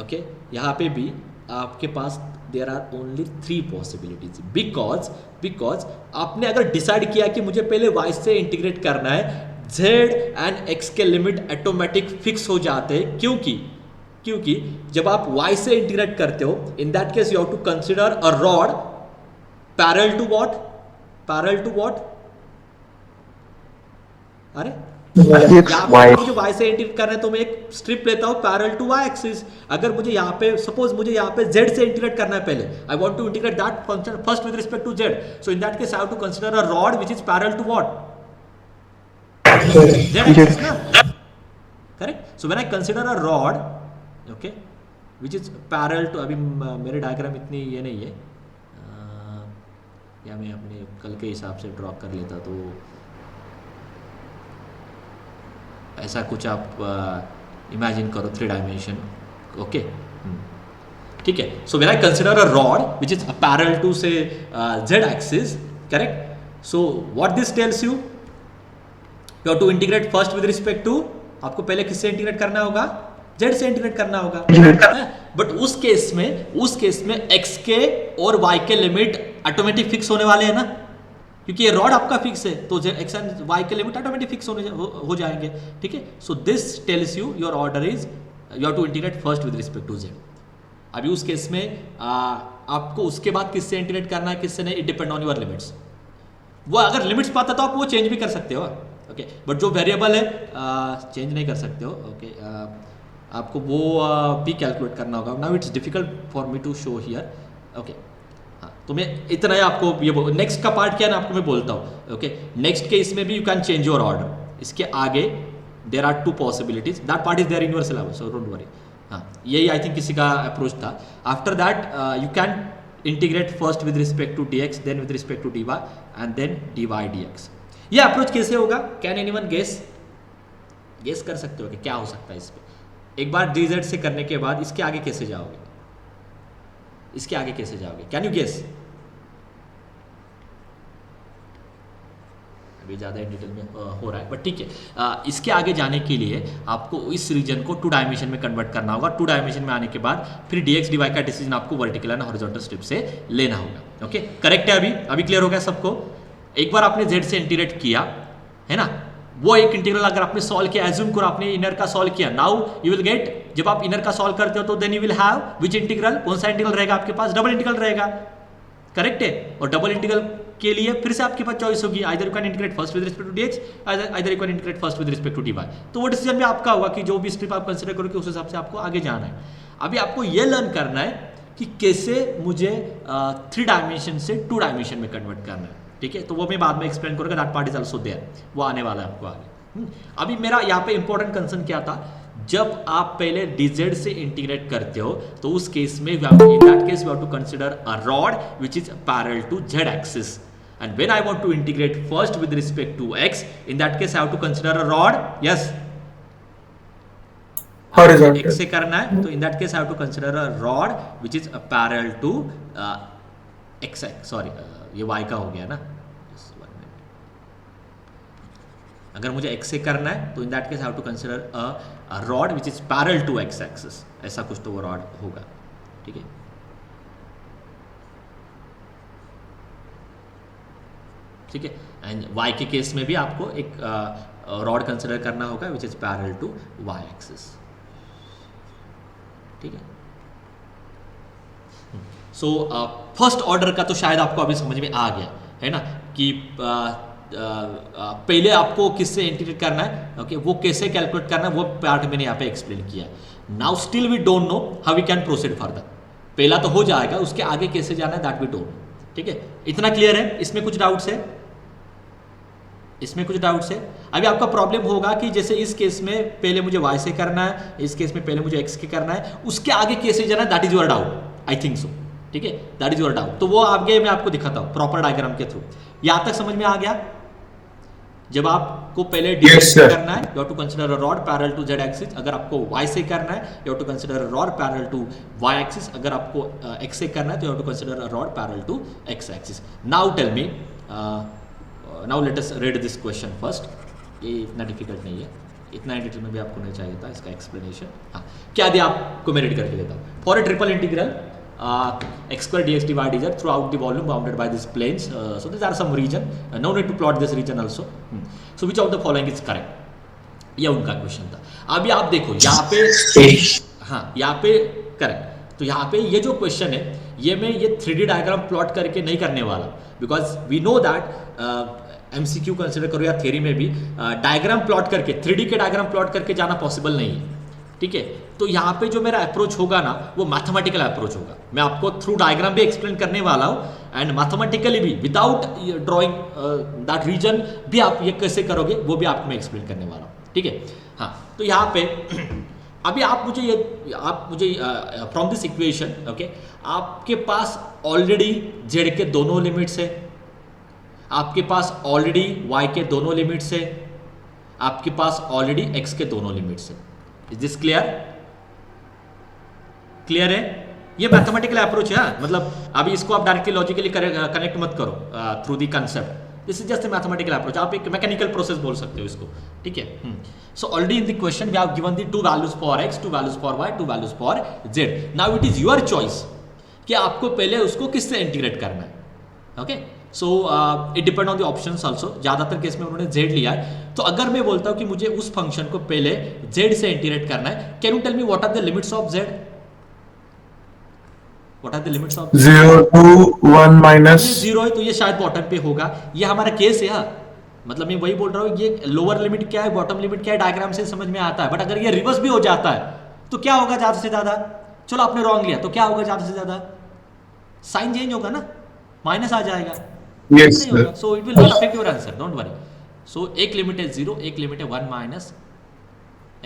okay, यहाँ पे भी आपके पास there are only 3 possibilities because आपने अगर डिसाइड किया कि मुझे पहले y से इंटीग्रेट करना है, z एंड x के लिमिट ऑटोमेटिक फिक्स हो जाते हैं. क्योंकि जब आप y से इंटीग्रेट करते हो, in that case you have to consider a rod parallel to what? अरे यहाँ पे मुझे y से इंटीग्रेट करना है तो मैं एक स्ट्रिप लेता हूँ पैरेलल टू y एक्सिस. अगर मुझे यहाँ पे सपोज मुझे यहाँ पे z से इंटीग्रेट करना है पहले, I want to integrate that function first with respect to z. So in that case I have to consider a rod which is parallel to what? z axis ना, correct. So when I consider a rod, okay, which is parallel to, अभी मेरे diagram इतनी ये नहीं है, या मैं अपने कल के हिसाब से ड्रॉ कर लेता तो ऐसा कुछ आप इमेजिन करो 3 डायमेंशन. ओके, ठीक है. So when I consider a rod which is parallel to से z axis, correct. So what this tells you, you have to integrate first with respect to, आपको पहले किससे इंटीग्रेट करना होगा? z से इंटीग्रेट करना होगा. बट उस केस में x के और y के लिमिट ऑटोमेटिक फिक्स होने वाले हैं ना, क्योंकि ये रॉड आपका फिक्स है, तो x एंड y के लिमिट ऑटोमेटिक फिक्स हो जाएंगे. ठीक है. So this tells you your order is you have to integrate first with respect to z. अभी उस केस में आपको उसके बाद किससे इंटीग्रेट करना है, किससे नहीं, it depend on your limits. वो अगर लिमिट्स पाता तो आप वो चेंज भी कर सकते हो. ओके बट जो वेरिएबल है चेंज नहीं कर सकते हो ओके आपको वो भी कैलकुलेट करना होगा. Now it's difficult for me to show here. Okay हाँ तो मैं इतना ही आपको ये नेक्स्ट का पार्ट क्या है ना आपको मैं बोलता हूँ. ओके नेक्स्ट केस में भी you can change your order. इसके आगे there are 2 possibilities. That part is there in your syllabus so don't worry. हाँ यही आई थिंक किसी का अप्रोच था. After that you can integrate first with respect to dx then with respect to dy and then dy dx. ये approach कैसे होगा? Can anyone guess कर सकते हो कि क्या हो सकता है इस पे? एक बार dz से करने के बाद इसके आगे कैसे जाओगे? इसके आगे कैसे जाओगे? Can you guess? अभी ज़्यादा डिटेल में हो रहा है बट ठीक है. इसके आगे जाने के लिए आपको इस रीजन को 2 डायमेंशन में कन्वर्ट करना होगा. 2 डायमेंशन में आने के बाद फिर dx dy का डिसीजन आपको वर्टिकल एंड हॉरिजॉन्टल स्ट्रिप से लेना होगा. ओके करेक्ट है? अभी क्लियर हो गया सबको? एक बार आपने z से इंटीग्रेट किया है ना, वो एक इंटीग्रल अगर आपने सॉल्व किया, एज्यूम करो आपने इनर का सॉल्व किया, नाउ यू विल गेट, जब आप इनर का सॉल्व करते हो तो then you will have which integral, कौन सा इंटीग्रल रहेगा आपके पास? डबल इंटीग्रल रहेगा. करेक्ट है? और डबल इंटीग्रल के लिए फिर से आपके पास चॉइस होगी, either you can integrate first with respect to dx, either you can integrate first with respect to dy. तो वो डिसीजन भी आपका होगा कि जो भी स्ट्रिप आप कंसीडर करोगे उस हिसाब से आपको आगे जाना है. अभी आपको ये लर्न करना है कि कैसे मुझे 3 डायमेंशन से 2 डायमेंशन में कन्वर्ट करना है. ठीक है, तो वो मैं बाद में एक्सप्लेन करूंगा. That part is also there, वो आने वाला है आपको आगे. अभी मेरा यहाँ पे इंपॉर्टेंट कंसर्न क्या था, जब आप पहले dz से इंटीग्रेट करते हो तो उस केस में in that case we have to consider a rod which is parallel to z axis, and when I want to integrate first with respect to x, in that case I have to consider a rod. Yes, horizontal x से करना है तो in that case I have to consider a rod which is parallel to x, sorry ये y का हो गया ना. अगर मुझे x से करना है तो in that case I have to consider a rod which is parallel to x axis, ऐसा कुछ तो वो रॉड होगा. ठीक है, ठीक है. एंड y के केस में भी आपको एक रॉड कंसीडर करना होगा which is parallel to y axis. ठीक है. सो फर्स्ट ऑर्डर का तो शायद आपको अभी समझ में आ गया है ना कि पहले आपको किससे इंटीग्रेट करना है. ओके वो कैसे कैलकुलेट करना है वो पार्ट मैंने यहाँ पे एक्सप्लेन किया. Now still we don't know how we can proceed further. पहला तो हो जाएगा, उसके आगे कैसे जाना है दैट वी डोंट नो. ठीक है, इतना क्लियर है? इसमें कुछ डाउट्स है? इसमें कुछ डाउट्स है? अभी आपका प्रॉब्लम होगा कि जैसे इस केस में पहले मुझे y से करना है, इस केस में पहले मुझे x के करना है, उसके आगे कैसे जाना है that is your doubt. I think so. ठीक है, दैट इज योर डाउट. तो वो आगे मैं आपको दिखाता हूँ प्रॉपर डायग्राम के थ्रू. यहां तक समझ में आ गया? जब आपको पहले dx से करना है you have to consider a rod parallel to z axis. अगर आपको y से करना है you have to consider a rod parallel to y axis. अगर आपको x से करना है तो you have to consider a rod parallel to x axis. Now tell me, now let us read this question first. ये इतना difficult नहीं है, इतना डिटेल में भी आपको नहीं चाहिए था इसका एक्सप्लेनेशन. हाँ क्या दिया आपको मैं रीड करके देता हूँ. For a triple integral x square dx dy dz throughout the volume bounded by these planes, so these are some region, no need to plot this region also. So which of the following is correct? ये उनका question था. अभी आप देखो यहाँ पे, हाँ यहाँ पे करेक्ट. तो यहाँ पे ये जो क्वेश्चन है ये मैं ये 3D डायग्राम प्लॉट करके नहीं करने वाला, because we know that MCQ consider करो या थ्योरी में भी डायग्राम प्लॉट करके 3D के डायग्राम प्लॉट करके जाना पॉसिबल नहीं है. ठीक है, तो यहाँ पे जो मेरा अप्रोच होगा ना वो मैथमेटिकल अप्रोच होगा. मैं आपको थ्रू डायग्राम भी एक्सप्लेन करने वाला हूँ एंड मैथमेटिकली भी विदाउट ड्राइंग दैट रीजन भी आप ये कैसे करोगे वो भी आपको मैं एक्सप्लेन करने वाला हूँ. ठीक है, हाँ. तो यहाँ पे अभी आप मुझे फ्रॉम दिस इक्वेशन, ओके, आपके पास ऑलरेडी z के दोनों लिमिट्स है, आपके पास ऑलरेडी y के दोनों लिमिट्स है, आपके पास ऑलरेडी x के दोनों लिमिट्स है. Is this clear? क्लियर है? ये मैथमेटिकल अप्रोच है. मतलब अभी इसको आप डायरेक्टली लॉजिकली कनेक्ट मत करो through the concept. This is just a mathematical approach. आप एक मैकेनिकल प्रोसेस बोल सकते हो इसको. ठीक है. So already in the question we have given the 2 values for x, 2 values for y, 2 values for z. Now it is your choice कि आपको पहले उसको किससे इंटीग्रेट करना है. Okay, so it depend on the options also. ज़्यादातर case में उन्होंने z लिया है. तो अगर मैं बोलता हूँ कि मुझे उस फंक्शन को पहले z से इंटीग्रेट करना है, can you tell me what are the limits of z? What are the limits of 0 to 1 minus 0 है तो ये शायद बॉटम पे होगा. ये हमारा केस है. मतलब मैं वही बोल रहा हूँ, ये लोअर लिमिट क्या है, बॉटम लिमिट क्या है, डायग्राम से समझ में आता है। बट अगर ये रिवर्स भी हो जाता है तो क्या होगा ज़्यादा से ज़्यादा, चलो आपने रॉन्ग लिया तो क्या होगा ज़्यादा से ज़्यादा, साइन चेंज होगा ना, माइनस आ जाएगा, Yes, नहीं sir. होगा। So it will not affect your answer, don't worry. So एक लिमिट है 0, एक लिमिट है 1 माइनस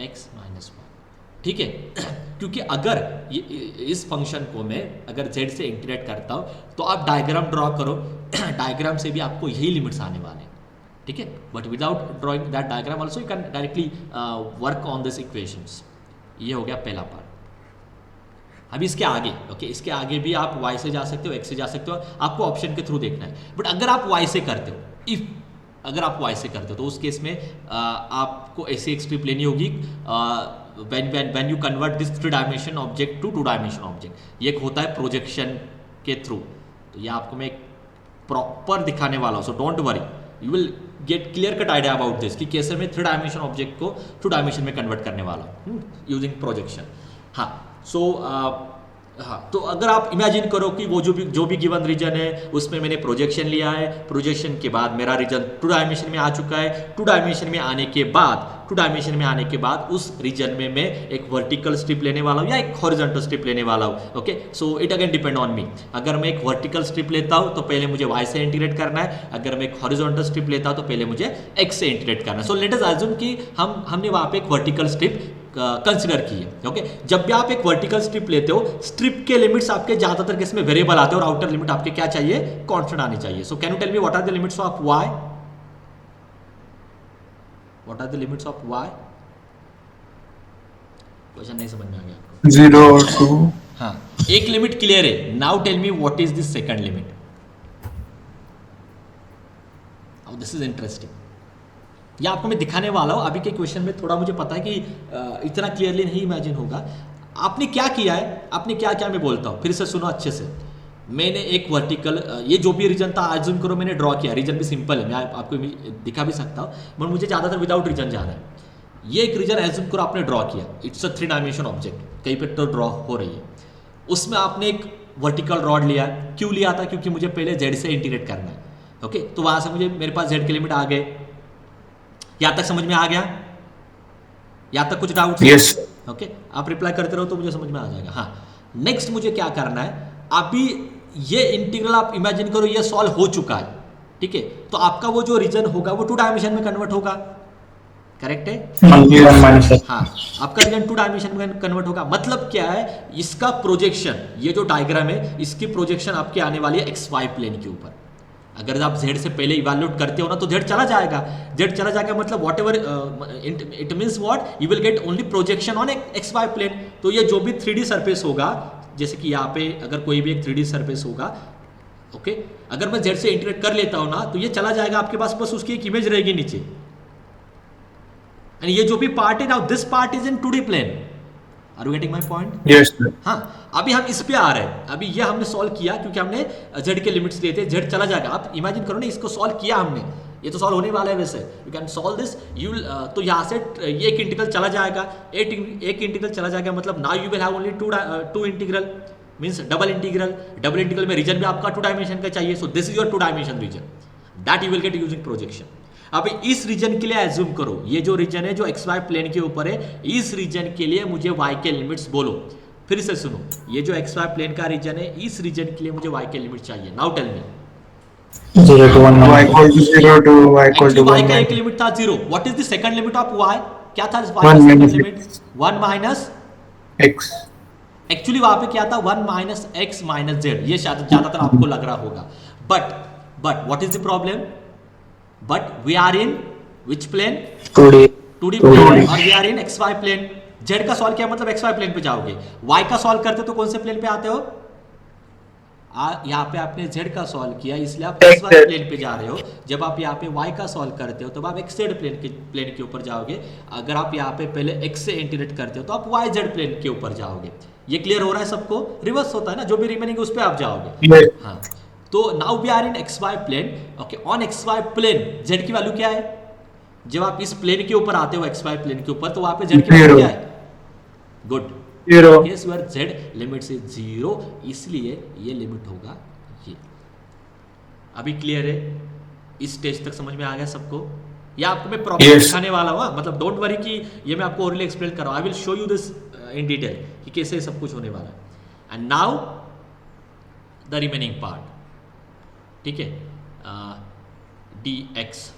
एक्स माइनस 1, ठीक है। क्योंकि अगर ये इस फंक्शन को मैं अगर z से इंटीग्रेट करता हूँ तो आप डायग्राम ड्रॉ करो, डायग्राम से भी आपको यही लिमिट्स आने वाले हैं, ठीक है। But without drawing that diagram also you can directly work on this equations. ये हो गया पहला पार्ट। अभी इसके आगे, ओके, इसके आगे भी आप y से जा सकते हो, x से जा सकते हो, आपको ऑप्शन के थ्रू देखना है। बट अगर आप y से करते हो, इफ अगर आप y से करते हो तो उस केस में आपको ऐसी एक स्ट्रिप लेनी होगी when you convert this 3-dimension object to 2-dimension object। ये एक होता है प्रोजेक्शन के थ्रू। तो ये आपको मैं प्रॉपर दिखाने वाला हूँ, सो don't worry, you will get clear cut idea about this कि कैसे मैं 3-dimension ऑब्जेक्ट को 2-dimension में कन्वर्ट करने वाला हूँ यूजिंग प्रोजेक्शन। हाँ, सो हाँ, तो अगर आप इमेजिन करो कि वो जो भी गिवन रीजन है उसमें मैंने प्रोजेक्शन लिया है, प्रोजेक्शन के बाद मेरा रीजन 2-dimension में आ चुका है, 2-dimension में आने के बाद 2-dimension में आने के बाद उस रीजन में मैं एक वर्टिकल स्ट्रिप लेने वाला हूँ या एक हॉरिजॉन्टल स्ट्रिप लेने वाला हूँ, okay. So it again depend on me. अगर मैं एक वर्टिकल स्ट्रिप लेता हूँ तो पहले मुझे y से इंटीग्रेट करना है, अगर मैं एक हॉरिजॉन्टल स्ट्रिप लेता हूँ तो पहले मुझे x से इंटीग्रेट करना है। सो लेट अस अज्यूम कि हमने वहाँ पे एक वर्टिकल स्ट्रिप कंसिडर की है, ओके। जब भी आप एक वर्टिकल स्ट्रिप लेते हो, स्ट्रिप के लिमिट्स आपके ज्यादातर केस में वेरिएबल आते हैं और आउटर लिमिट आपके क्या चाहिए, कांस्टेंट आनी चाहिए। So can you tell me what are the limits of y, what are the limits of y? Question नहीं समझ में आ गया आपको? 0 और 2. हाँ, एक लिमिट क्लियर है। Now tell me what is the second limit. Now this is interesting, ये आपको मैं दिखाने वाला हूँ। अभी के क्वेश्चन में थोड़ा मुझे पता है कि इतना क्लियरली नहीं इमेजिन होगा। आपने क्या किया है, आपने क्या क्या मैं बोलता हूँ, फिर से सुनो अच्छे से। मैंने एक वर्टिकल, ये जो भी रीजन था एज्यूम करो मैंने ड्रॉ किया, रीजन भी सिंपल है, मैं आपको दिखा भी सकता हूँ, मगर मुझे ज़्यादातर विदाउट रीजन जाना है। ये एक रीजन एज्यूम करो आपने ड्रॉ किया, इट्स अ 3-dimension ऑब्जेक्ट, कहीं पर तो ड्रॉ हो रही है। उसमें आपने एक वर्टिकल रॉड लिया, क्यों लिया था, क्योंकि मुझे पहले जेड से इंटीग्रेट करना है, ओके। तो वहाँ से मुझे मेरे पास जेड के लिमिट आ गए। यहाँ तक समझ में आ गया? यहाँ तक कुछ डाउट? Yes. ओके, आप रिप्लाई करते रहो तो मुझे समझ में आ जाएगा। हाँ, नेक्स्ट मुझे क्या करना है, अभी ये इंटीग्रल आप इमेजिन करो ये सॉल्व हो चुका है, ठीक है। तो आपका वो जो रीजन होगा वो 2-dimension में कन्वर्ट होगा, करेक्ट है? 1 माइनस x। हाँ, आपका रीजन 2-dimension में कन्वर्ट होगा। मतलब क्या है, इसका प्रोजेक्शन, ये जो डायग्राम है इसकी प्रोजेक्शन आपके आने वाली है XY प्लेन के ऊपर। अगर आप z से पहले इवैल्यूएट करते हो ना तो z चला जाएगा, z चला जाएगा मतलब whatever it means what, you will get only projection on XY plane. तो ये जो भी 3D सरफेस होगा, जैसे कि यहाँ पे अगर कोई भी एक 3D सरफेस होगा, ओके, अगर मैं z से इंटीग्रेट कर लेता हूँ ना तो ये चला जाएगा आपके पास, बस उसकी एक इमेज रहेगी नीचे। एंड ये जो भी पार्ट है, now this part is in 2D plane. Are you getting my point? Yes, sir. हाँ, अभी हम इस पे आ रहे हैं। अभी ये हमने सॉल्व किया क्योंकि हमने z के लिमिट्स लिए थे, z चला जाएगा। आप इमेजिन करो ना, इसको सॉल्व किया हमने, ये तो सॉल्व होने वाला है वैसे, you can solve this. You तो यहाँ से ये एक इंटीग्रल चला जाएगा, एक इंटीग्रल चला जाएगा, मतलब now you will have only two integral, means double integral. Double integral में रीजन भी आपका 2-dimension का चाहिए, so this is your 2-dimension region that you will get using projection. अब इस रीजन के लिए एज्यूम करो, ये जो रीजन है जो XY प्लेन के ऊपर है, इस रीजन के लिए मुझे y के लिमिट्स बोलो। फिर से सुनो, ये जो XY प्लेन का रीजन है, इस रीजन के लिए मुझे y के लिमिट चाहिए। Now tell me, 0 to 1 Y equal to 0 to Y equal to actually y 1 का एक minus लिमिट था 0। What is the second limit of y? क्या था y का 1 second minus limit? 1 minus X. Actually वहां पे क्या था, 1 माइनस x माइनस z। ये शायद ज्यादातर आपको लग रहा होगा, but what is the problem? But we are in which plane? 2D plane, और we are in XY plane. Z का सॉल्व किया मतलब XY प्लेन पे जाओगे, Y का सॉल्व करते तो कौन से प्लेन पे आते हो? यहाँ पे आपने Z का सॉल्व किया इसलिए आप XY प्लेन पे जा रहे हो। जब आप यहाँ पे Y का सॉल्व करते हो तो आप XZ प्लेन के ऊपर जाओगे। अगर आप यहाँ पे पहले X से इंटीग्रेट करते हो तो आप YZ प्लेन के ऊपर जाओगे। ये क्लियर हो रहा है सबको? रिवर्स होता है ना, जो भी रिमेनिंग उस पर आप जाओगे। Yes. हाँ, तो now we are in XY plane, okay. On XY plane Z की वैल्यू क्या है? जब आप इस प्लेन के ऊपर आते हो XY प्लेन के ऊपर तो वहां पे Z की वैल्यू क्या है? Good, 0. Case where Z limit से 0, इसलिए ये लिमिट होगा ये। अभी क्लियर है? इस स्टेज तक समझ में आ गया सबको? या आपको मैं प्रॉपर Yes. दिखाने वाला हूँ, मतलब डोंट वरी कि ये मैं आपको ओरली एक्सप्लेन कर रहा हूँ. आई will show you this in detail कि कैसे सब कुछ होने वाला है. And now the remaining part. ठीक है, dx.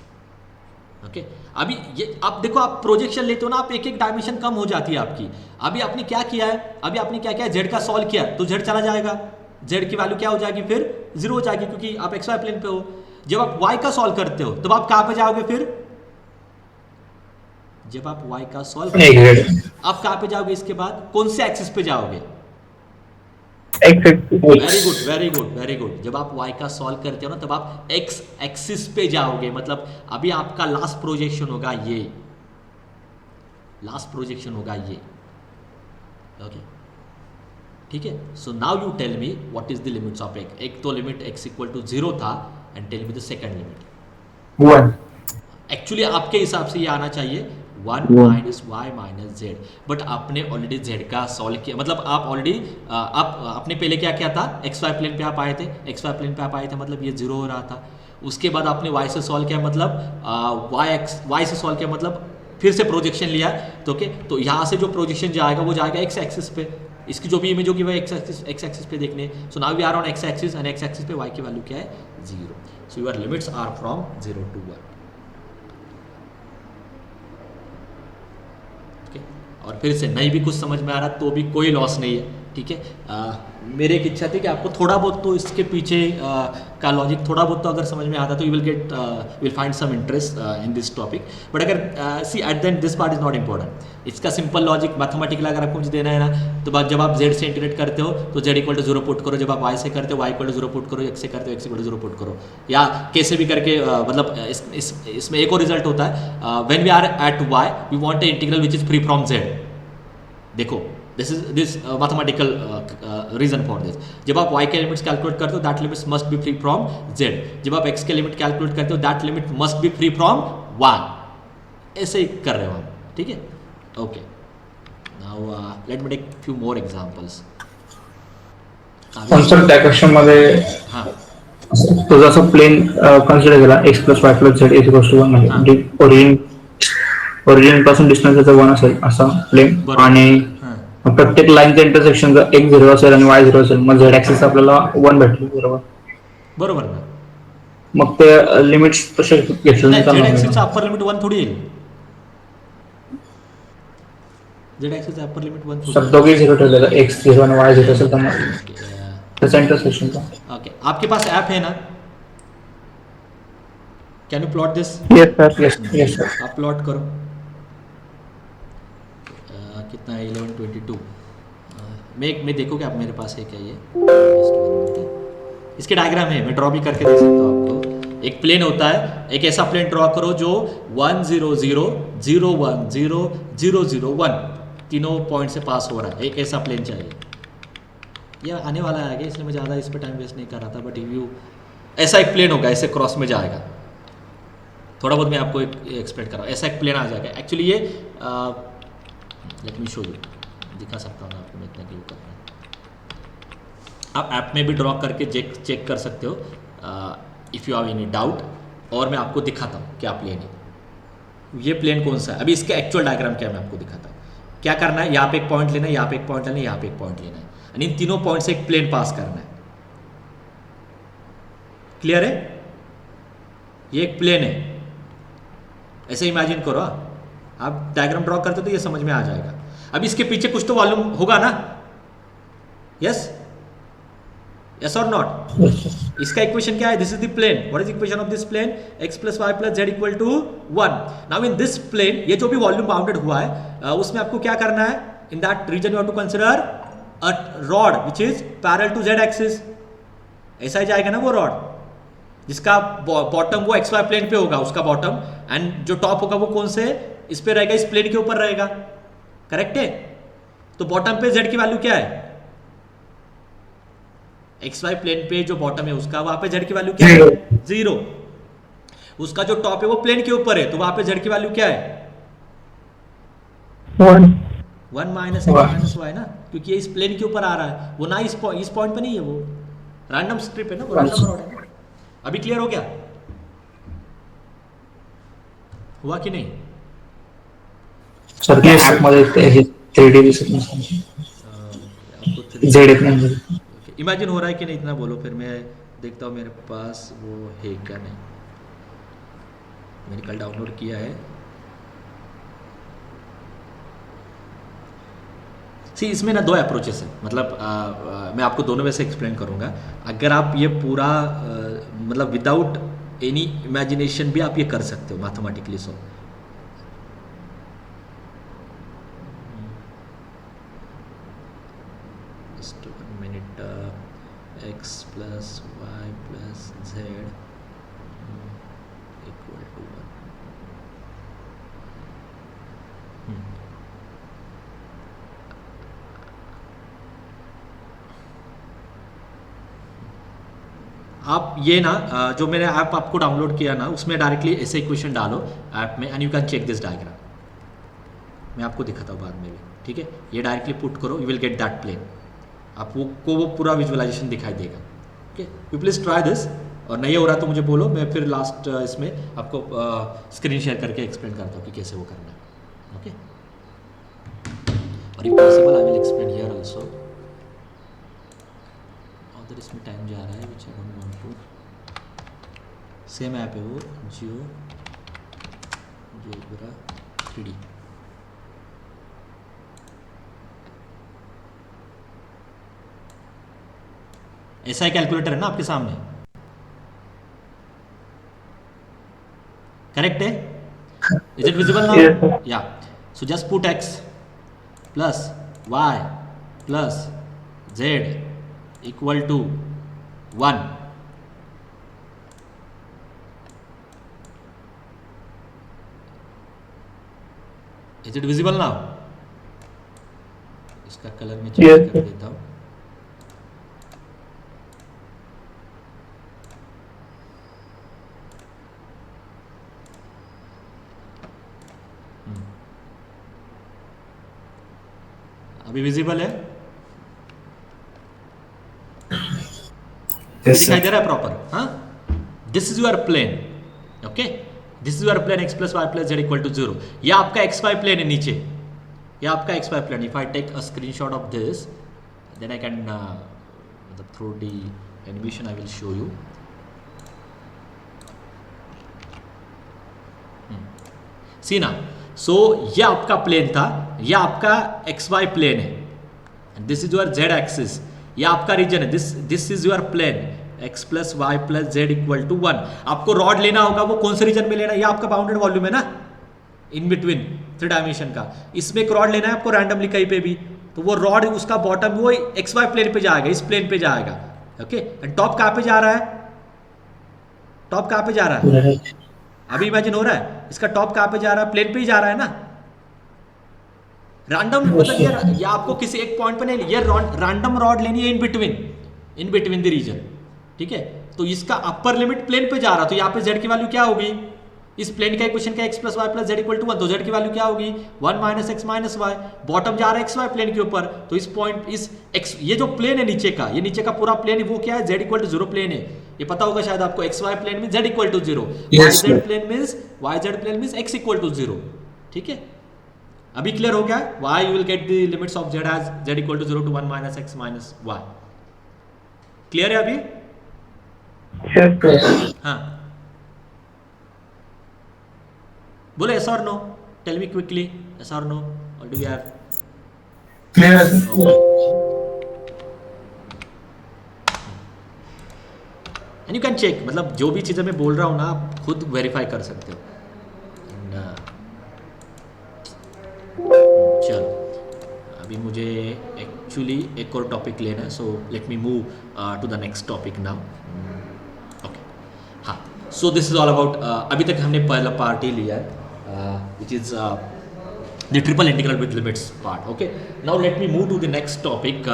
ओके अभी ये आप देखो, आप प्रोजेक्शन लेते हो ना, आप एक एक डायमेंशन कम हो जाती है आपकी. अभी आपने क्या किया है, अभी आपने क्या किया है, जेड का सॉल्व किया तो जेड चला जाएगा, जेड की वैल्यू क्या हो जाएगी, फिर 0 हो जाएगी, क्योंकि आप एक्स वाई प्लेन पे हो. जब आप y का सॉल्व करते हो तब आप कहां पे जाओगे, फिर जब आप y का सॉल्व आप कहां पे जाओगे, इसके बाद कौन से एक्सिस पे जाओगे? X axis. Very good very good very good. जब आप y का सॉल्व करते हो ना तब आप x एक्सिस पे जाओगे. मतलब अभी आपका लास्ट प्रोजेक्शन होगा ये, लास्ट प्रोजेक्शन होगा ये. ओके ठीक है. So now you tell me what is the limits of x. एक तो लिमिट x इक्वल टू 0 था, and tell me the second limit. 1. Actually आपके हिसाब से ये आना चाहिए 1 minus y minus z, but आपने ऑलरेडी जेड का सॉल्व किया. मतलब आप ऑलरेडी आपने पहले क्या किया था, एक्स वाई प्लेन पे आप आए थे, एक्स वाई प्लेन पे आप आए थे, मतलब ये 0 हो रहा था. उसके बाद आपने वाई से सॉल्व किया, मतलब वाई से सॉल्व किया, मतलब फिर से प्रोजेक्शन लिया. तो ओके, तो यहाँ से जो प्रोजेक्शन जाएगा वो जाएगा एक्स एक्सिस पे. इसकी जो भी इमेज होगी वह एक्स एक्सिस पे देखने. So now we are on x axis, and x axis पे वाई की वैल्यू क्या है, 0. So your limits are from 0 to 1. और फिर से नहीं भी कुछ समझ में आ रहा तो भी कोई लॉस नहीं है. ठीक है, मेरी एक इच्छा थी कि आपको थोड़ा बहुत तो इसके पीछे का लॉजिक थोड़ा बहुत तो अगर समझ में आता तो you will find some interest in this topic. But अगर see at the end this part is not important. इसका सिंपल लॉजिक मैथमेटिकल अगर आपको मुझे देना है ना, तो जब आप z से इंटीग्रेट करते हो तो z इक्वल टू 0 पुट करो. जब आप y से करते हो y इक्वल टू 0 पुट करो. x से करते हो x इक्वल टू 0 पुट करो. या कैसे भी करके मतलब इसमें एक और रिजल्ट होता है, when we are at y we want a integral which is free from z. देखो this mathematical region for this. जब आप y के लिमिट्स कैलकुलेट करते हो that limits must be free from z. जब आप x के लिमिट कैलकुलेट करते हो that limit must be free from y. ऐसे ही कर रहे हो हम. ठीक है, okay. Now let me take few more examples. Sir त्या क्वेश्चन मध्ये हां तो जसं प्लेन कन्सिडर केला x plus y plus z is equal to 1 आहे. ओरिजिन पासून डिस्टन्स त्याचा 1 असेल असा प्लेन, बरोबर. आणि हां प्रत्येक लाईनच्या इंटरसेक्शन जर x 0 असेल आणि y 0 असेल मग z ऍक्सिस आपल्याला 1 भेटली, बरोबर. बरोबर ना. मग ते लिमिट्स तसे घेतले नाही, नाही z ऍक्सिसचा चालणार. अप्पर लिमिट 1 थोडी येईल. z ऍक्सिसचा अप्पर लिमिट 1 सर थोडी. दोघे 0 ठेवलेलं x 0 आणि y 0 असेल तर मग त्याचा इंटरसेक्शनचा. ओके, आपके पास ऐप है ना? Can you plot this? Yes sir. Yes yes sir. आप प्लॉट करो. कितना है 1122. मैं देखो कि आप मेरे पास है क्या ये. Just one minute है. इसके डायग्राम है, मैं ड्रॉ भी करके दे सकता हूँ आपको. एक प्लेन होता है, एक ऐसा प्लेन ड्रॉ करो जो 1 0 0 0 1 0 0 0 1 तीनों पॉइंट से पास हो रहा है. एक ऐसा प्लेन चाहिए. ये आने वाला है आगे, इसलिए मैं ज़्यादा इस पर टाइम वेस्ट नहीं कर रहा था. बट व्यू ऐसा एक प्लेन होगा, ऐसे क्रॉस में जाएगा. थोड़ा बहुत मैं आपको एक्सप्लेन कर रहा हूँ. ऐसा एक प्लेन आ जाएगा. एक्चुअली ये लेट मी शो यू, दिखा सकता हूँ मैं आपको. मैं इतना क्लिक करता हूँ. आप ऐप में भी ड्रॉ करके चेक कर सकते हो if you have any doubt. और मैं आपको दिखाता हूँ क्या प्लेन है, ये प्लेन कौन सा है. अभी इसका एक्चुअल डायग्राम क्या मैं आपको दिखाता हूँ. क्या करना है, यहाँ पे एक पॉइंट लेना है, यहाँ पे एक पॉइंट लेना है, यहाँ पे एक पॉइंट लेना है, यानी इन तीनों पॉइंट से एक प्लेन पास करना है. क्लियर है? ये एक प्लेन है, ऐसे इमेजिन करो. आप डायग्राम ड्रॉ करते हो तो ये समझ में आ जाएगा. अब इसके पीछे कुछ तो वॉल्यूम होगा ना. यस यस और नॉट. इसका इक्वेशन क्या है, this is the plane. What is equation of this plane, x plus Y plus Z equal to 1. Now in this plane ये जो भी वॉल्यूम बाउंडेड हुआ है उसमें आपको क्या करना है, in that region you have to consider a rod which is parallel to z axis. ऐसा ही जाएगा ना वो रॉड, जिसका बॉटम वो xy प्लेन पे होगा, उसका बॉटम, एंड जो टॉप होगा वो कौन से इस पे रहेगा, इस प्लेन के ऊपर रहेगा. करेक्ट है? तो बॉटम पे z की वैल्यू क्या है, xy प्लेन पे जो बॉटम है उसका, वहां पे z की वैल्यू क्या है, 0. उसका जो टॉप है वो प्लेन के ऊपर है, तो वहां पे z की वैल्यू क्या है, 1 माइनस एक्स माइनस वाई ना, क्योंकि ये इस प्लेन के ऊपर आ रहा है. वो ना इस पॉइंट पे नहीं है, वो रैंडम स्ट्रिप है ना, वो रैंडम रॉड है. अभी क्लियर हो गया? हुआ कि नहीं? सर त्या ऍप मध्ये 3D दिसत नसतं. आपको झेड येत नाही. इमेजिन हो रहा है कि नहीं, इतना बोलो, फिर मैं देखता हूँ मेरे पास वो है क्या नहीं. मैंने कल डाउनलोड किया है. सी इसमें ना 2 अप्रोचेस है, मतलब मैं आपको दोनों में से एक्सप्लेन करूँगा. अगर आप ये पूरा मतलब विदाउट एनी इमेजिनेशन भी आप ये कर सकते हो mathematically. So just 1 minute. x plus Y plus Z equal to 1. आप ये ना जो मैंने ऐप आपको डाउनलोड किया ना, उसमें डायरेक्टली ऐसे इक्वेशन डालो ऐप में and you can check this diagram. मैं आपको दिखाता हूँ बाद में भी, ठीक है. ये डायरेक्टली पुट करो, you will get that plane. आपको वो पूरा विजुअलाइजेशन दिखाई देगा. Okay, you please try this. और नहीं हो रहा तो मुझे बोलो, मैं फिर लास्ट इसमें आपको स्क्रीन शेयर करके एक्सप्लेन करता हूँ कि कैसे वो करना है. ओके, और if possible I will explain here also. Other इसमें टाइम जा रहा है which I don't want to. Same app है वो, जियो जियोग्रा 3D. ऐसा ही कैलकुलेटर है ना आपके सामने, करेक्ट है? Is it visible now? Yes, sir. Yeah. So just put x plus y plus z equal to 1. Is it visible now? इसका colour में चेंज Yes, कर sir. देता हूँ. अभी विजिबल है? Yes, दिखाई sir. दे रहा है प्रॉपर? हाँ, this is your plane. Okay, this is your plane x plus Y plus Z equal to 0. यह आपका एक्स वाई प्लेन है नीचे. यह आपका X Y plane. If I take a screenshot of this then I can मतलब through the animation I will show you. See ना. So यह आपका प्लेन था, यह आपका एक्स वाई प्लेन है. This is your Z axis. यह आपका रीजन है. This is your plane x plus Y plus Z equal to 1. आपको रॉड लेना होगा, वो कौन से रीजन में लेना है? ये आपका बाउंडेड वॉल्यूम है ना, इन बिटवीन 3 डायमेंशन का. इसमें एक रॉड लेना है आपको रैंडमली कहीं पे भी, तो वो रॉड उसका बॉटम वो एक्स वाई प्लेन पे जाएगा, इस प्लेन पे जाएगा. ओके, एंड टॉप कहाँ पे जा रहा है? टॉप कहाँ पे जा रहा है? अभी इमेजिन हो रहा है? इसका टॉप कहाँ पे जा रहा है? प्लेन पे ही जा रहा है ना. रैंडम मतलब ये आपको किसी एक पॉइंट पे नहीं, ये रैंडम रॉड लेनी है इन बिटवीन द रीजन. ठीक है, तो इसका अपर लिमिट प्लेन पे जा रहा, तो यहाँ पे z की वैल्यू क्या होगी? इस प्लेन का इक्वेशन का x plus Y plus Z equal to 1, तो z की वैल्यू क्या होगी? 1 minus x minus y. Bottom जा रहा है एक्स वाई प्लेन के ऊपर, तो इस पॉइंट इस x ये जो प्लेन है नीचे का, ये नीचे का पूरा प्लेन है, वो क्या है? z इक्वल टू 0 प्लेन है. ये पता होगा शायद आपको. एक्स वाई प्लेन में z equal to 0, Yes, yz sir. Plane means x equal to 0. ठीक है, अभी क्लियर हो गया? y you will get the limits of z as z equal to 0 to 1 minus x minus y. Clear है अभी? Yes, sir. हाँ, बोलो yes or no. Tell me quickly, yes or no, or do you have? Clear है sir. Okay. And you can check, मतलब जो भी चीज़ें मैं बोल रहा हूँ ना, आप खुद वेरीफाई कर सकते हो. And, चलो, अभी मुझे एक्चुअली एक और टॉपिक लेना है, so let me move to the next topic now. Okay, हाँ. So this is all about, अभी तक हमने पहला पार्ट ही लिया है, which is the triple integral with limits part. Okay, now let me move to the next topic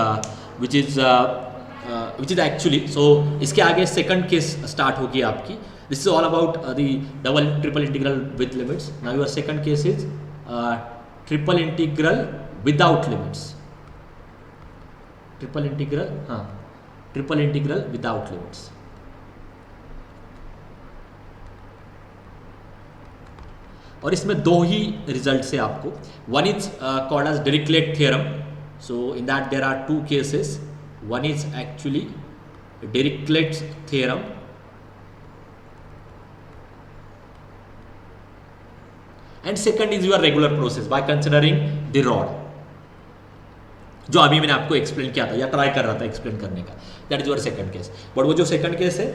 which is actually, so इसके आगे सेकंड केस स्टार्ट होगी आपकी. This is all about the double triple integral with limits. Now your second case is triple integral without limits. Triple integral, हाँ, triple integral without limits. और इसमें दो ही result है आपको. One is called as Dirichlet theorem. So in that there are two cases. One is actually Dirichlet theorem and second is your regular process by considering the rod, जो अभी मैंने आपको एक्सप्लेन किया था या ट्राई कर रहा था एक्सप्लेन करने का. That is your second case. But वो जो सेकंड केस है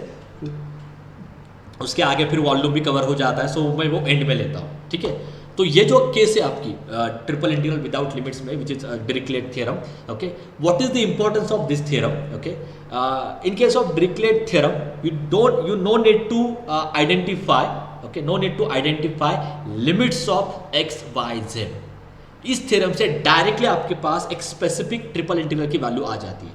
उसके आगे फिर वॉल्यूम भी कवर हो जाता है, सो मैं वो एंड में लेता हूँ. ठीक है. तो ये जो केस है आपकी ट्रिपल इंटीग्रल विदाउट लिमिट्स में, which is Dirichlet theorem. Okay, what is the importance of this theorem? Okay, in case of Dirichlet theorem you no need to identify, okay, no need to identify limits of x, y, z. इस theorem से directly आपके पास एक specific triple integral की value आ जाती है.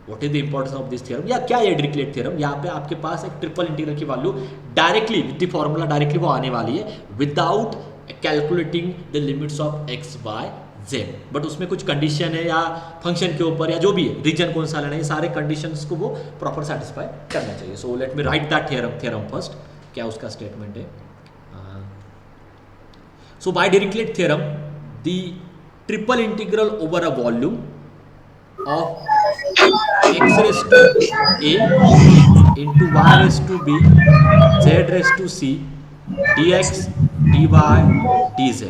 What is the importance of this theorem? या क्या ये डिरिक्लेट थ्योरम? यहाँ पे आपके पास एक ट्रिपल इंटीग्रल की value directly with the formula directly वो आने वाली है without calculating the limits of x, Y, z. But उसमें कुछ कंडीशन है या फंक्शन के ऊपर या जो भी है, रीजन कौन सा लेना है, ये सारे कंडीशंस को वो प्रॉपर सेटिस्फाई करना चाहिए. So let me write that theorem first. क्या उसका स्टेटमेंट है? So by Dirichlet theorem the triple integral over a volume of x raised to a into y raised to b z raised to c dx dy dz.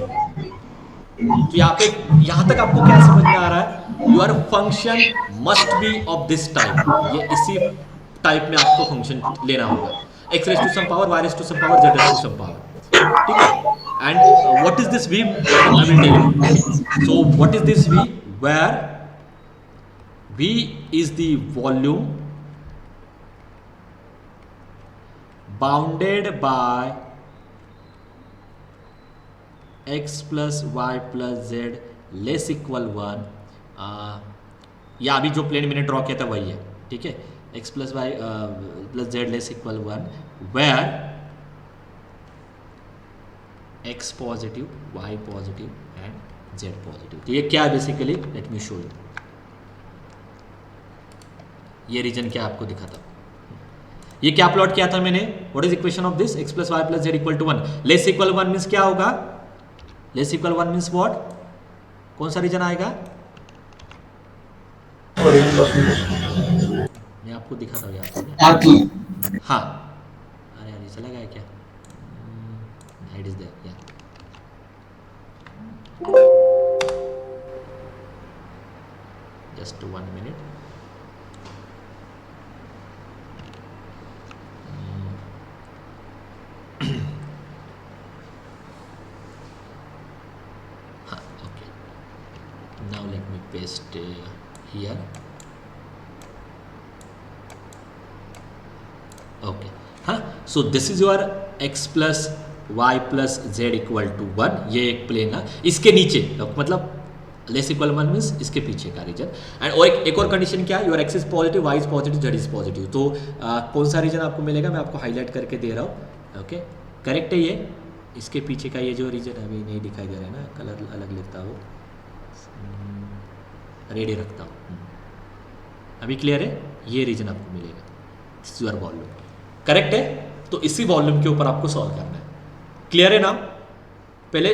तो यहाँ तक आपको क्या समझ में आ रहा है? Your function must be of this type. ये इसी टाइप में आपको फंक्शन लेना होगा. x raised to some power, y raised to some power, z raised to some power. ठीक है. And what is this v? I will tell you. So what is this v? Where V is the volume bounded by x plus y plus z less equal 1. या अभी जो plane मैंने draw किया था वही है. ठीक है. x plus y plus z less equal 1 where x positive, y positive and z positive. तो ये क्या है basically? Late me show you. ये रीजन क्या आपको दिखा था? ये क्या प्लॉट किया था मैंने? What is equation of this? x plus Y plus Z equal to 1. Less equal 1 means क्या होगा? Less equal 1 means what? कौन सा रीजन आएगा? मैं आपको दिखाता हूँ यहाँ. हाँ, अरे यार ये चला गया क्या? It is there. या just 1 minute. Now let me paste here. Okay. हाँ, so this is your x plus y plus z equal to 1. ये एक प्लेन है. इसके नीचे मतलब लेस इक्वल 1 मीन्स इसके पीछे का रीजन. एंड और एक और कंडीशन क्या है? Your x is positive, y is positive, z is positive. तो कौन सा रीजन आपको मिलेगा? मैं आपको हाईलाइट करके दे रहा हूँ. ओके, करेक्ट है ये. इसके पीछे का ये जो रीजन अभी नहीं दिखाई दे रहा है ना, कलर अलग लेता हो, रेडी रखता हूँ. अभी क्लियर है? ये रीजन आपको मिलेगा. This is your volume. Correct है. तो इसी वॉल्यूम के ऊपर आपको सॉल्व करना है. क्लियर है ना? पहले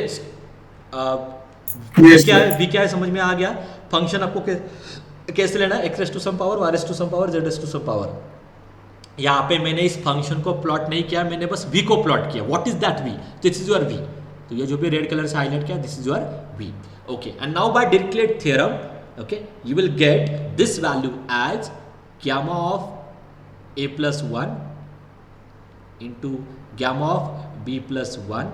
क्या है? v क्या है समझ में आ गया? फंक्शन आपको कैसे लेना है? X raise to some power, y raise to some power, z raise to some power. यहाँ पे मैंने इस फंक्शन को प्लॉट नहीं किया, मैंने बस v को प्लॉट किया. What is that v? This is your v. तो ये जो भी रेड कलर से हाईलाइट किया, this is your v. Okay, and now by Dirichlet theorem, okay, you will get this value as gamma of a plus 1 into gamma of b plus 1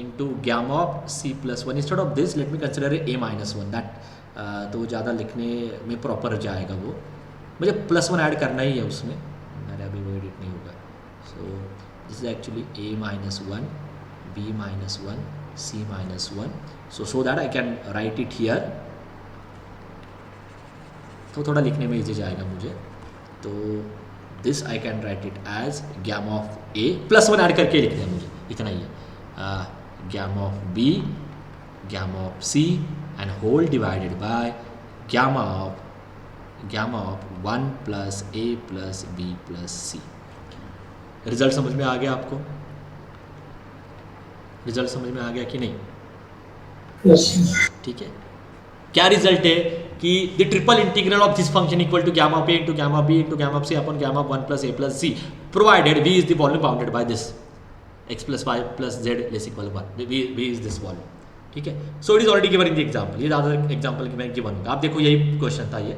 into gamma of c plus 1. Instead of this, let me consider a minus 1. that तो ज़्यादा लिखने में proper जाएगा. वो मुझे plus 1 add करना ही है उसमें. मेरा अभी वो एडिट नहीं होगा. सो this is actually a minus 1, b minus 1, c minus 1. So that I can write it here. तो थोड़ा लिखने में इजी जाएगा मुझे. तो this I can write it as gamma of a plus 1 add करके लिख दिया मुझे, इतना ही है. Gamma of b, gamma of c and whole divided by gamma of 1 plus a plus b plus c. Result समझ में आ गया आपको? रिजल्ट समझ में आ गया कि नहीं? ठीक है, क्या रिजल्ट है कि the triple integral of this function equal to gamma p into gamma b into gamma c upon gamma 1 plus a plus c provided v is the volume bounded by this x plus y plus z less equal 1, v is this volume. ठीक है, so it is already given in the example. ये ज़्यादा example की मैं given होगा. आप देखो यही क्वेश्चन था ये.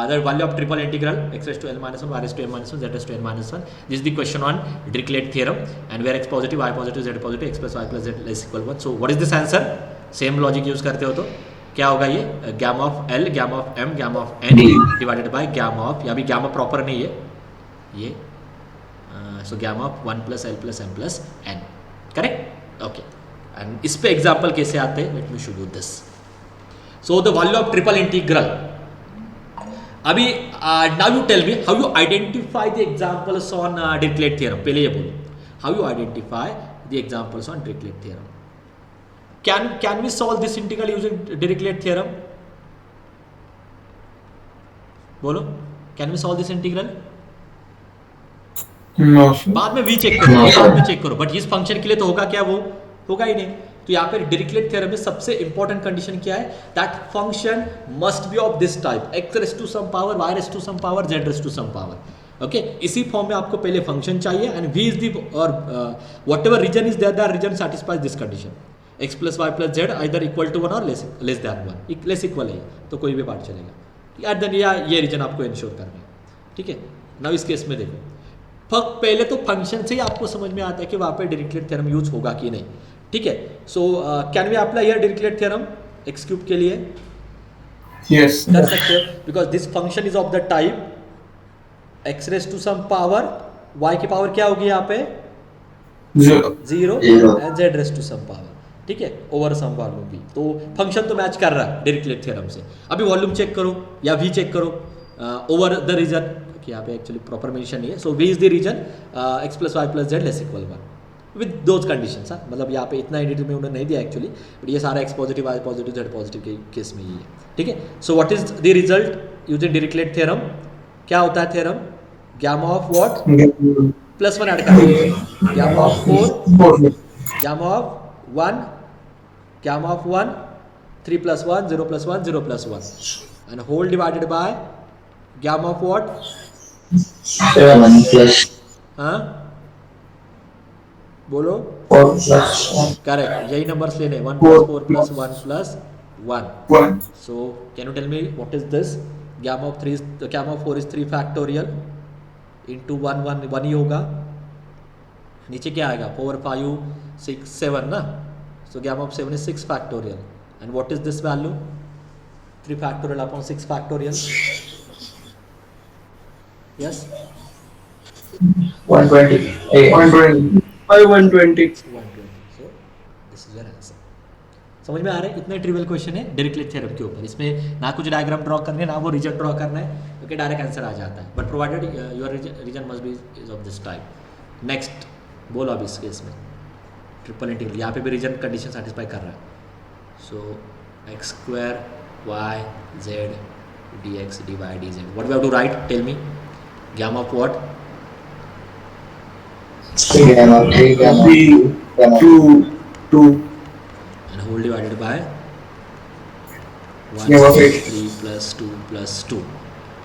The value of triple integral x raised to l minus 1, y raised to m minus 1, z raised to n minus 1. This is the question on Dirichlet theorem, and where x positive, y positive, z positive, x plus y plus z less equal 1. So what is this answer? Same logic use करते हो तो क्या होगा ये? Gamma of l, gamma of m, gamma of n divided by gamma of, या भी gamma proper नहीं है ये, so gamma of 1 plus l plus m plus n. Correct? Okay. And इस पे example कैसे आते हैं? Let me show you this. So the value of triple integral. अभी now you tell me how you identify the examples on Dirichlet theorem. पहले ये बोलो, how you identify the examples on Dirichlet theorem. Can we solve this integral using Dirichlet theorem? बोलो, can we solve this integral? No, sir. बाद में v check करो, बाद में check करो, बट इस फंक्शन के लिए तो होगा क्या? वो होगा ही नहीं. तो यहाँ पे डिरिक्लेट थ्योरम में सबसे इंपॉर्टेंट कंडीशन क्या है? That function must be of this type, x raise to some power, y raise to some power, z raise to some power. Okay, इसी फॉर्म में आपको पहले फंक्शन चाहिए, एंड v इज द और whatever region is there, that region satisfies this condition. x plus Y plus z either equal to 1 और less than 1. Less equal है तो कोई भी पार्ट चलेगा. एट देन ये रीजन आपको इंश्योर करना है. ठीक है, नाउ इस केस में देखो, पहले तो फंक्शन से ही आपको समझ में आता है कि वहाँ पे डिरिक्लेट थ्योरम यूज होगा कि नहीं. ठीक है, so can we apply here Dirichlet theorem X cube के लिए? Yes. कर सकते हो, because this function is of the type X raise to some power, y की पावर क्या होगी यहाँ पे? Zero. 0 and z raise to some power. ठीक है, ओवर सम वॉल्यूम भी, तो फंक्शन तो मैच कर रहा है डिरिक्लेट थ्योरम से. अभी वॉल्यूम चेक करो या v चेक करो ओवर द रीजन, यहाँ पे एक्चुअली प्रॉपर मेंशन नहीं है. So v is the region x plus Y plus z less equal 1 with those conditions. हाँ, मतलब यहाँ पे इतना एडिट में उन्होंने नहीं दिया एक्चुअली, बट ये सारा x positive, y positive, z positive के केस में ये है. ठीक है, so what is the result using Dirichlet theorem? क्या होता है theorem? Gamma of what? Plus 1 add कर दीजिए. Gamma of 4, gamma of 1, gamma of 1, 3 plus 1, 0 plus 1, 0 plus 1, and whole divided by gamma of what? 7 plus हाँ बोलो. 4 plus 1. Correct, यही numbers लेने. 1 plus 4 plus 1 plus 1. One. So can you tell me what is this? Gamma of 3, gamma of 4 is 3 factorial into 1 1 1 ही होगा. नीचे क्या आएगा? 4 5 6 7 ना. So gamma of 7 is 6 factorial, and what is this value? 3 factorial upon 6 factorial. Yes, 120. 120. 120. 120. So this is your answer. समझ में आ रहा है? इतना ट्रिवियल क्वेश्चन है डिरिक्लेट थ्योरम के ऊपर. इसमें ना कुछ डायग्राम ड्रॉ करने, ना वो रीजन ड्रॉ करना है, क्योंकि डायरेक्ट आंसर आ जाता है. But provided your region must be is of this type. Next बोलो. अब इस केस में ट्रिपल इंटीग्रल, यहाँ पे भी रीजन कंडीशन सेटिस्फाई कर रहा है. So x square y z d x d y d z. What we have to write? Tell me. Gamma of what? 3 gamma, 3 gamma, 3, gamma. 2, 2. And whole divided by 1 Yeah, okay. 3 plus 2 plus 2.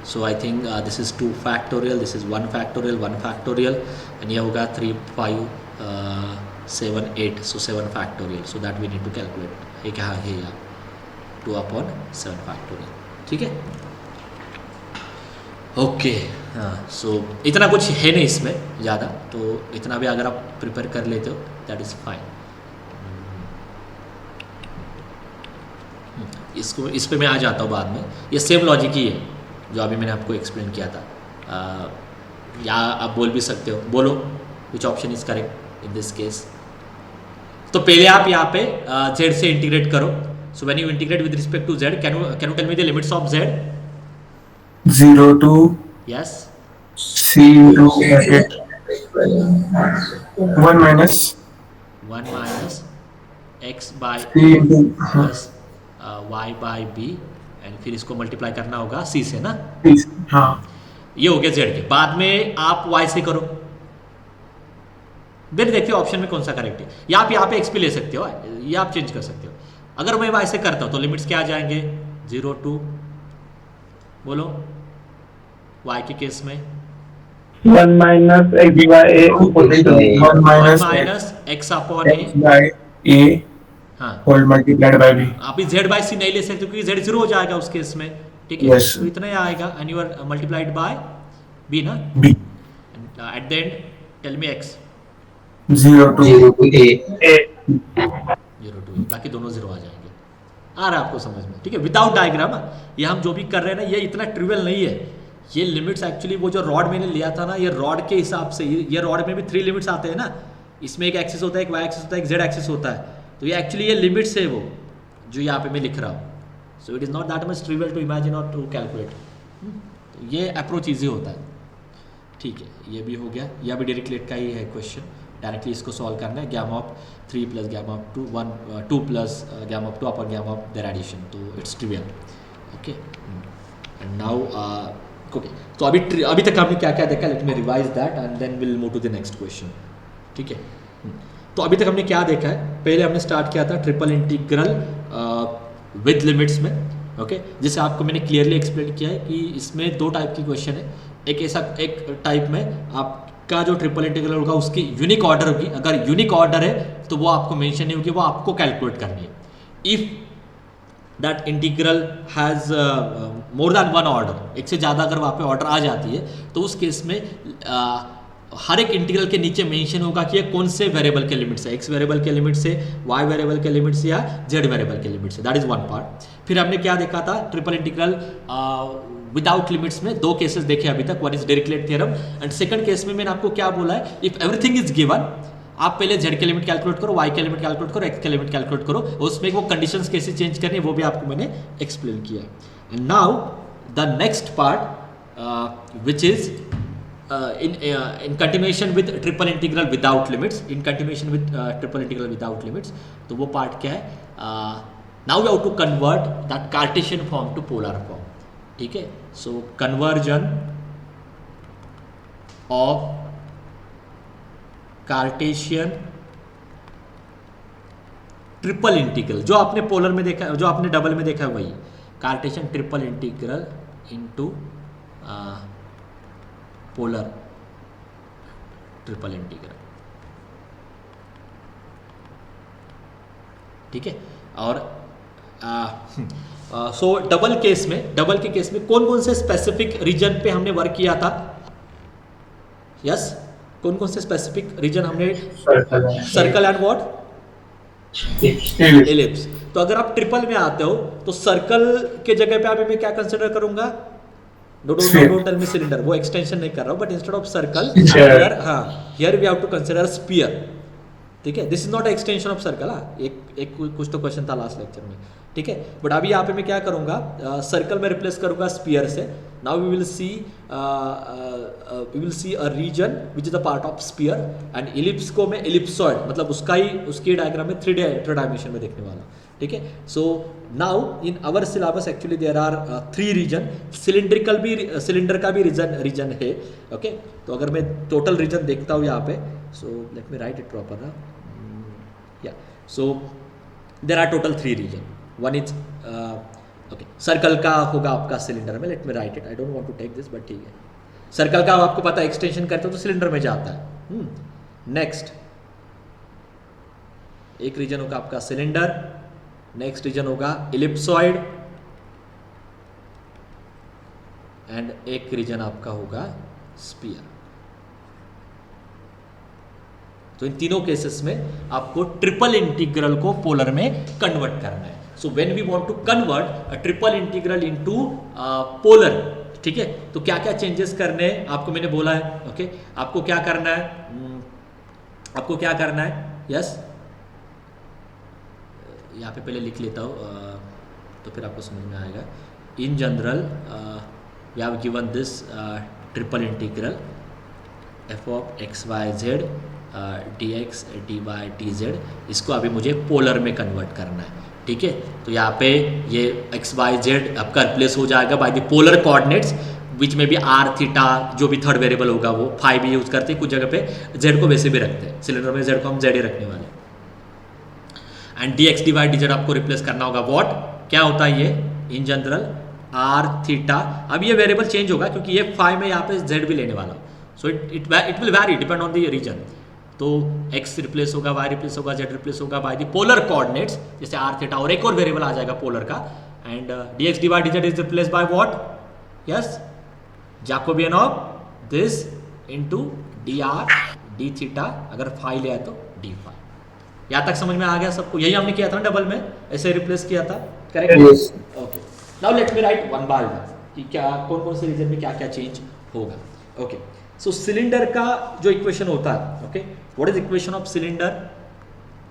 So I think this is 2 factorial, this is 1 factorial, 1 factorial, and ये होगा 3 5 7 8. So 7 factorial. So that we need to calculate. ये क्या है? ये 2 upon 7 factorial. ठीक है? Okay. हाँ, सो इतना कुछ है नहीं इसमें ज़्यादा, तो इतना भी अगर आप प्रिपेयर कर लेते हो दैट इज़ फाइन. इसको इस पे मैं आ जाता हूँ बाद में. ये सेम लॉजिक ही है जो अभी मैंने आपको एक्सप्लेन किया था. या आप बोल भी सकते हो, बोलो which option is correct in this case. तो पहले आप यहाँ पे z से इंटीग्रेट करो. So when you integrate with respect to z, can you tell me the limits of z? 0 to yes, c into 8. 1 minus 1 minus x by c into plus y by b, and फिर इसको multiply करना होगा c से ना. हाँ. ये हो गया z के. बाद में आप y से करो. देन देखते हो ऑप्शन में कौन सा करेक्ट है, या आप यहाँ पे एक्स भी ले सकते हो, ये आप चेंज कर सकते हो। अगर मैं ऐसे करता हूँ तो लिमिट्स क्या आ जाएंगे 0 to बोलो y के केस में 1 minus x by a one 1 minus minus x upon a, by a हाँ होल मल्टीप्लाइड बाय बी। आप इस z बाई सी नहीं ले सकते क्योंकि z 0 हो जाएगा उस केस में, ठीक है। Yes. तो इतना ही आएगा and you are multiplied by b ना, b at the end tell me x 0 to 0 to a 0 to a, बाकी दोनों 0 आ जाएंगे। आ रहा है आपको समझ में, ठीक है, विदाउट डायग्राम। ये हम जो भी कर रहे हैं ना ये इतना ट्रिवियल नहीं है, ये लिमिट्स एक्चुअली वो जो रॉड मैंने लिया था ना ये रॉड के हिसाब से, ये रॉड में भी 3 लिमिट्स आते हैं ना, इसमें एक एक्सिस होता है, एक वाई एक्सिस होता है, एक जेड एक्सिस होता है, तो ये एक्चुअली ये लिमिट्स है वो जो यहाँ पे मैं लिख रहा हूँ। So it is not that much trivial to imagine और टू कैलकुलेट, तो ये अप्रोच ईजी होता है, ठीक है। ये भी हो गया, यह भी डायरेक्टली का ही है क्वेश्चन, डायरेक्टली इसको सॉल्व करना है, gamma of 3 plus gamma of 2 1 2 plus gamma of 2 upon gamma of their addition, तो it's trivial, okay. And now okay, तो अभी तक हमने क्या क्या देखा, let me revise that and then will move to the next question, ठीक है। तो अभी तक हमने क्या देखा है, पहले हमने स्टार्ट किया था ट्रिपल इंटीग्रल विद लिमिट्स में, ओके, जिसे आपको मैंने क्लियरली एक्सप्लेन किया है कि इसमें 2 टाइप की क्वेश्चन है। एक टाइप में आपका जो ट्रिपल इंटीग्रल होगा उसकी यूनिक ऑर्डर होगी, अगर यूनिक ऑर्डर है तो वो आपको मेंशन नहीं होगी, वो आपको कैलकुलेट करनी है। If that integral has more than 1 order, एक से ज़्यादा अगर वहाँ पे ऑर्डर आ जाती है तो उस केस में हर एक इंटीग्रल के नीचे मेंशन होगा कि ये कौन से वेरिएबल के लिमिट से, एक्स वेरिएबल के लिमिट से, वाई वेरिएबल के लिमिट से या जेड वेरिएबल के लिमिट से, दैट इज वन पार्ट। फिर हमने क्या देखा था, ट्रिपल इंटीग्रल विदाउट लिमिट्स में 2 केसेस देखे अभी तक, one is Dirichlet theorem and second case में मैंने आपको क्या बोला है, इफ एवरीथिंग इज गिवन, आप पहले जेड के लिमिट कैलकुलेट करो, वाई के लिमिट कैलकुलेट करो, एक्स के लिमिट कैलकुलेट करो, उसमें वो कंडीशंस कैसे चेंज करनी है वो भी आपको मैंने एक्सप्लेन किया। And now the next part which is in continuation with triple integral without limits, in continuation with triple integral without limits, तो वो पार्ट क्या है, now we have to convert that Cartesian form to polar form, ठीक है। so conversion of Cartesian triple integral, जो आपने polar में देखा, जो आपने डबल में देखा है वही Cartesian triple integral into polar triple integral, ठीक है। और सो डबल के केस में कौन कौन से स्पेसिफिक रीजन पे हमने वर्क किया था, यस कौन कौन से स्पेसिफिक रीजन हमने, सर्कल एंड व्हाट, एलिप्स। तो अगर आप ट्रिपल में आते हो तो सर्कल के जगह पे अभी मैं क्या कंसिडर करूंगा, डोंट टेल मी सिलेंडर, वो एक्सटेंशन नहीं कर रहा हूं, but instead of circle here we have to consider sphere, ठीक है। This is not extension of circle, एक कुछ तो क्वेश्चन था लास्ट लेक्चर में, ठीक है। बट अभी यहाँ पे मैं क्या करूंगा, सर्कल में रिप्लेस करूंगा स्फीयर से। Now we will see a region which is a part of sphere, and ellipse को मैं इलिप्सॉइड, मतलब उसकी डायग्राम में 3 डायमेंशन में देखने वाला, ठीक है। So now in our syllabus actually there are 3 region, cylinder का भी रीजन है, ओके। तो अगर मैं टोटल रीजन देखता हूँ यहाँ पे, so let me write it proper ना, yeah so there are total 3 region, one is okay, circle का होगा आपका सिलेंडर में, let me write it, I don't want to take this, but ठीक है। सर्कल का आपको पता है एक्सटेंशन करते हो तो सिलेंडर में जाता है। नेक्स्ट एक रीजन होगा आपका सिलेंडर, नेक्स्ट रीजन होगा इलिप्सॉइड, एंड एक रीजन आपका होगा स्फीयर। तो इन तीनों केसेस में आपको ट्रिपल इंटीग्रल को पोलर में कन्वर्ट करना है। So when we want to convert a triple integral into polar, ठीक है, तो क्या क्या चेंजेस करने हैं आपको मैंने बोला है, ओके। आपको क्या करना है, यस यहाँ पे पहले लिख लेता हूँ तो फिर आपको समझ में आएगा। In general we have given this triple integral f of x Y z d x d y d z, इसको अभी मुझे पोलर में कन्वर्ट करना है, ठीक है। तो यहाँ पे ये एक्स वाई जेड आपका रिप्लेस हो जाएगा बाय द पोलर कोऑर्डिनेट्स, विच में भी आर थीटा जो भी थर्ड वेरिएबल होगा वो फाइव भी यूज़ करते हैं, कुछ जगह पे जेड को वैसे भी रखते हैं, सिलेंडर में जेड को हम जेड ही रखने वाले हैं। And D x divide D Z आपको रिप्लेस करना होगा वॉट, क्या होता है ये इन जनरल आर थीटा। अब ये वेरिएबल चेंज होगा क्योंकि ये फाइव में यहाँ पे जेड भी लेने वाला हूँ, so it will vary depend on the region. तो x रिप्लेस होगा, y रिप्लेस होगा, z रिप्लेस होगा बाय द पोलर कोऑर्डिनेट्स, जैसे r थीटा, और एक और वेरिएबल आ जाएगा पोलर का, and dx divide dz is replaced by what, yes Jacobian of this into dr d theta, अगर फाई ले आए तो d फाई। यहाँ तक समझ में आ गया सबको? यही हमने किया था डबल में, ऐसे रिप्लेस किया था, correct? Yes. Okay, now let me right one by one कि क्या कौन कौन से रीजन में क्या क्या चेंज होगा। ओके, सो सिलेंडर का जो इक्वेशन होता है, okay, what is equation of cylinder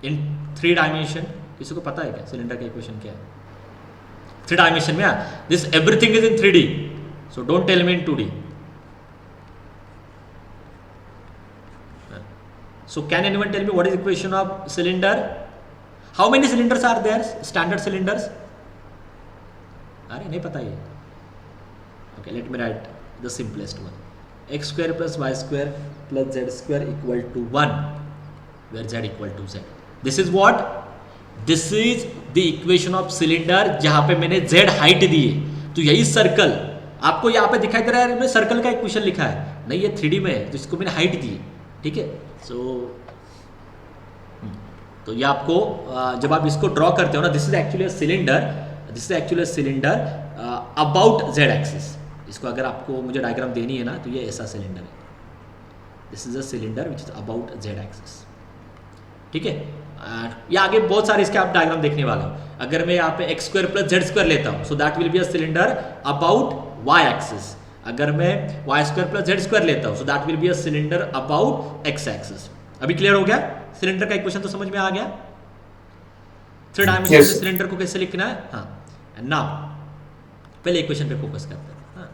in 3 dimension? किसी को पता है क्या सिलेंडर का इक्वेशन क्या है 3 डायमेंशन में? This everything is in 3D, so don't tell me in 2D. So can anyone tell me what is equation of cylinder? How many cylinders are there? Standard cylinders? अरे नहीं पता ये. Okay, let me write the simplest one. X square plus y square plus z square equal to 1, where z equal to z. This is what? This is the equation of cylinder जहाँ पे मैंने z height दी है. तो यही circle आपको यहाँ पे दिखाई दे रहा है, मैं सर्कल का इक्वेशन लिखा है, नहीं ये 3D में है जिसको मैंने हाइट दी है, ठीक है? तो ये आपको जब आप इसको ड्रॉ करते हो ना, this is actually cylinder about z axis. इसको अगर आपको मुझे डायग्राम देनी है ना तो ये ऐसा सिलेंडर है, this is a cylinder which is about z axis, ठीक है? ये आगे बहुत सारे इसके आप डायग्राम देखने वाला हूँ। अगर मैं यहाँ पे x square plus Z square लेता हूँ, so that will be a cylinder about y axis. अगर मैं y square plus Z square लेता हूँ, so that will be a cylinder about x axis. अभी क्लियर हो गया? सिलेंडर का इक्वेशन तो समझ में आ गया? 3 डायमेंशन में सिलेंडर को कैसे लिखना है? हाँ, नाउ पहले इक्वेशन पे फोकस करते हैं। हाँ,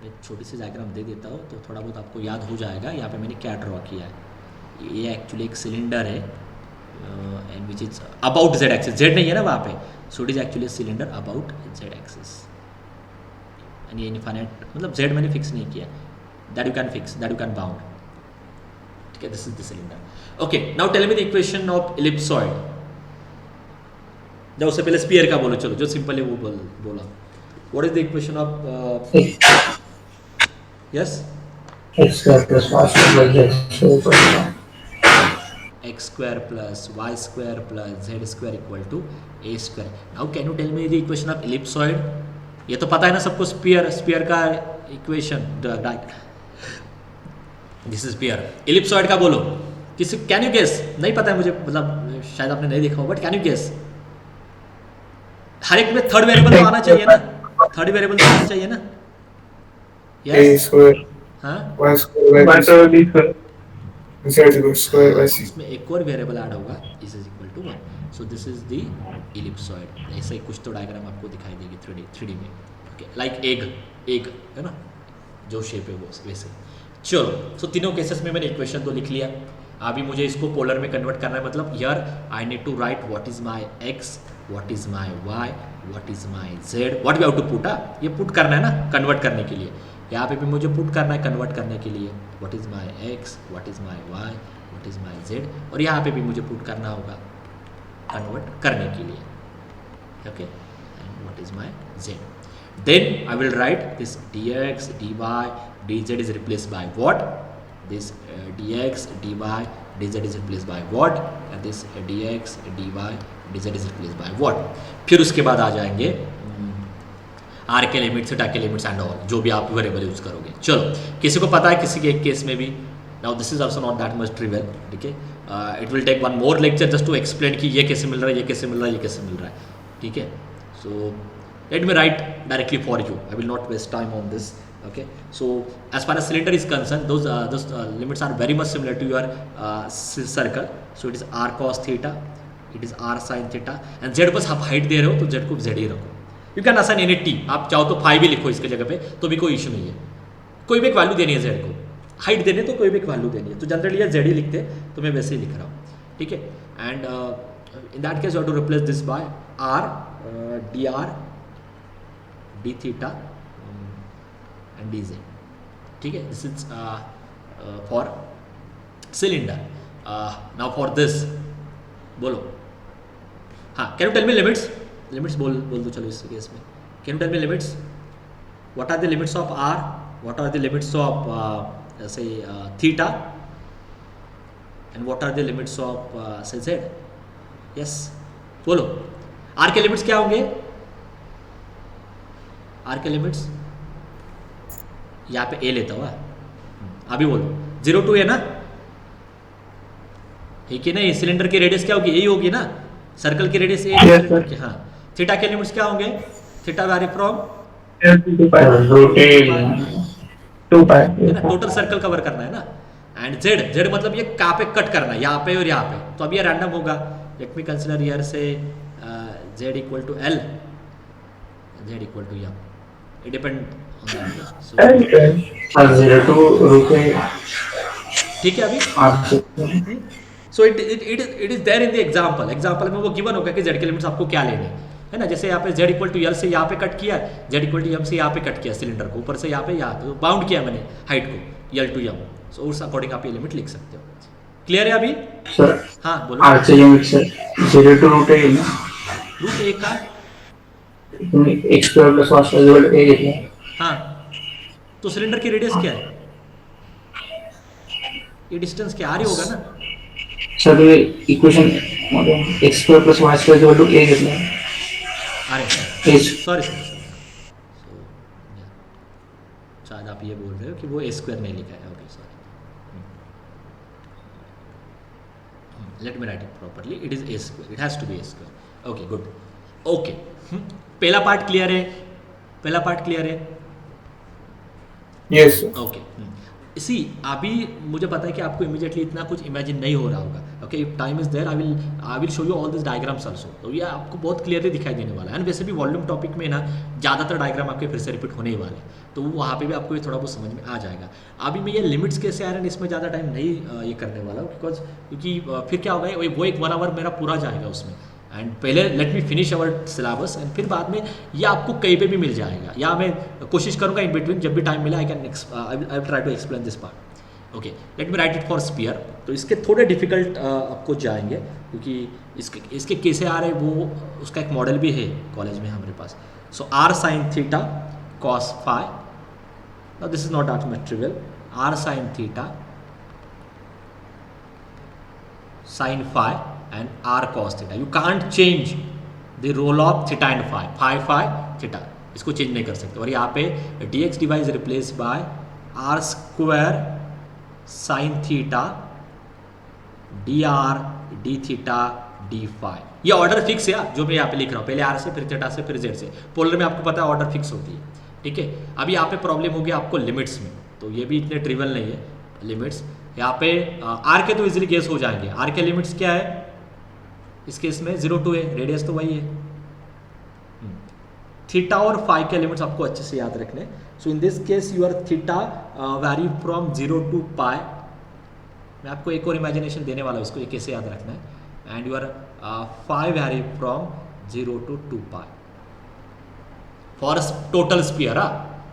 मैं छोटी सी डायग्राम दे देता हूँ तो थोड़ा बहुत आपको याद हो जाएगा। यहाँ पे मैंने क्या ड्रॉ किया है, ये एक्चुअली एक सिलेंडर है and which is about z axis. Z नहीं है ना वहाँ पे, so it is actually cylinder about z axis. And ये इनफाइनाइट, मतलब जेड मैंने फिक्स नहीं किया, that you can fix, that you can bound, ठीक है? This is the cylinder. Okay, now tell me the equation of ellipsoid. जब उससे पहले स्फीयर का बोलो, चलो जो सिंपल है वो बोला। What is the equation of yes X square plus y square plus z x square plus y square plus z square equal to a square. Now can you tell me the equation of ellipsoid? ये तो पता है ना सबको, sphere का equation, this is sphere. Ellipsoid का बोलो, किसी कैन यू गेस? नहीं पता है मुझे, मतलब शायद आपने नहीं देखा हो, बट कैन यू गेस? हर एक में थर्ड वेरिएबल तो आना चाहिए ना, थर्ड वेरिएबल तो आना चाहिए ना? यस, हाँ, y square z square y इसमें एक और वेरिएबल ऐड होगा, is equal to 1, so this is the ellipsoid. ऐसा ही कुछ तो डायग्राम आपको दिखाई देगी 3D में, ओके, लाइक एग है ना, जो शेप है वो वैसे। चलो, सो तीनों केसेस में मैंने इक्वेशन तो लिख लिया। अभी मुझे इसको पोलर में कन्वर्ट करना है, मतलब here I need to write what is my x, what is my y, what is my z, what we have to put. ये पुट करना है ना कन्वर्ट करने के लिए, यहाँ पे भी मुझे पुट करना है कन्वर्ट करने के लिए, what is my x, what is my y, what is my z, और यहाँ पे भी मुझे पुट करना होगा कन्वर्ट करने के लिए, okay, and what is my Z. Then I will write this dx, dy, dz is replaced by what? This dx, dy, dz is replaced by what? And this dx, dy, dz is replaced by what? फिर उसके बाद आ जाएंगे r के limits, theta के limits and all, जो भी आप variable use करोगे। चलो, किसी को पता है किसी के एक केस में भी? Now this is also not that much trivial, ठीक है? It will take one more lecture just to explain कि ये कैसे मिल रहा है, ये कैसे मिल रहा है, ये कैसे मिल रहा है, ठीक है? सो let me write directly for you, I will not waste time on this, okay? So as far as cylinder is concerned, those limits are very much similar to your circle, so it is r cos theta, it is r sin theta, and z बस आप height दे रहे हो तो z को z ही रखो। you can assign any t, आप चाहो तो 5 भी लिखो इसके जगह पे, तो भी कोई इशू नहीं है। कोई भी एक वैल्यू देनी है z को, हाइट देनी है तो कोई भी एक वैल्यू देनी है, तो जनरली ये z ही लिखते हैं, तो मैं वैसे ही लिख रहा हूँ, ठीक है? And in that case you have to replace this by r dr d theta and d z. ठीक है, this is for cylinder. Now for this बोलो. हाँ, can you tell me limits. Limits बोल दो चलो इस केस में. Can you tell me limits. What are the limits of r, what are the limits of say theta, and what are the limits of say z. yes, बोलो. r के limits क्या होंगे. r के limits यहाँ पे a लेता हुआ. अभी बोलो. 0 to a ना, ठीक है ना. सिलेंडर की रेडियस क्या होगी, यही होगी ना. सर्कल की रेडियस a. Yes, sir. हाँ. थीटा के लिमिट्स क्या होंगे. Theta vary from 2 pi. है ना. टोटल सर्कल कवर करना है ना. एंड जेड मतलब ये कहाँ पे कट करना है, यहाँ पे और यहाँ पे. तो अब ये रैंडम होगा. Let me consider here say Z equal to L, Z equal to M. It depend on 0 to root a ठीक है. अभी r. So it is there in the example में वो गिवन होगा कि जेड के लिमिट्स आपको क्या लेने है ना. जैसे यहाँ पे जेड इक्वल टू एल से यहाँ पे कट किया, जेड इक्वल टू एम से यहाँ पे कट किया सिलेंडर को, ऊपर से यहाँ पे बाउंड किया मैंने हाइट को एल टू एम. सो उस अकॉर्डिंग आप ये लिमिट लिख सकते हो. क्लियर है अभी. सर हाँ बोलो. r चे limit sir 0 to root a ना, रूट एक का. तुम्ही x square plus y square equal to a घेतला. हाँ, तो सिलेंडर की रेडियस क्या है, ये डिस्टेंस क्या आर ही होगा ना. सर ये इक्वेशन मध्ये x square plus y square equal to a घेतला. अरे a सॉरी शायद आप ये बोल रहे हो कि वो ए स्क्वायर नहीं लिखा है. Okay sorry. Let me write it properly. It is a square, it has to be a square. Okay good. Okay, पहला पार्ट क्लियर है. पहला पार्ट क्लियर है. येस. ओके. सी अभी मुझे पता है कि आपको इमीडिएटली इतना कुछ इमेजिन नहीं हो रहा होगा. Okay, if time is there I will show you all this diagrams also. तो ये आपको बहुत क्लियरली दिखाई देने वाला है. एंड वैसे भी वॉल्यूम टॉपिक में ना ज़्यादातर डायग्राम आपके फिर से रिपीट होने ही वाले हैं, तो वहाँ पे भी आपको ये थोड़ा बहुत समझ में आ जाएगा. अभी मैं ये लिमिट्स कैसे आ रहे हैं इसमें ज़्यादा टाइम नहीं ये करने वाला हूँ, क्योंकि फिर क्या होगा वो एक 1 आवर मेरा पूरा जाएगा उसमें. एंड पहले let me finish our syllabus and फिर बाद में ये आपको कहीं पे भी मिल जाएगा, या मैं कोशिश करूँगा इन बिटवीन जब भी टाइम मिला I try to explain this part. Okay, let me write it for sphere. तो इसके थोड़े डिफिकल्ट आपको जाएंगे, क्योंकि इसके कैसे आ रहे वो उसका एक मॉडल भी है कॉलेज में हमारे पास. So r sine theta cos phi. Now this is not that much trivial. R sine theta sine phi and r cos theta. You can't change the role of theta and phi theta. इसको change नहीं कर सकते. और यहाँ पे dx dy is replaced by r square sin theta dr d theta d phi. ये order fix है जो मैं यहाँ पे लिख रहा हूँ. पहले r से फिर थीटा से फिर z से. पोलर में आपको पता है ऑर्डर फिक्स होती है. ठीक है. अभी यहाँ पे प्रॉब्लम होगी आपको लिमिट्स में, तो ये भी इतने ट्रिवियल नहीं है. लिमिट्स यहाँ पे r के तो इजीली गेस हो जाएंगे. r के लिमिट्स क्या है इस केस में 0 to a, रेडियस तो वही है. थीटा और फाई के लिमिट्स आपको अच्छे से याद रखने. So in this case your theta vary from 0 to pi. मैं आपको एक और इमेजिनेशन देने वाला हूँ, इसको ये कैसे याद रखना है. And your phi vary from 0 to 2 pi for total sphere.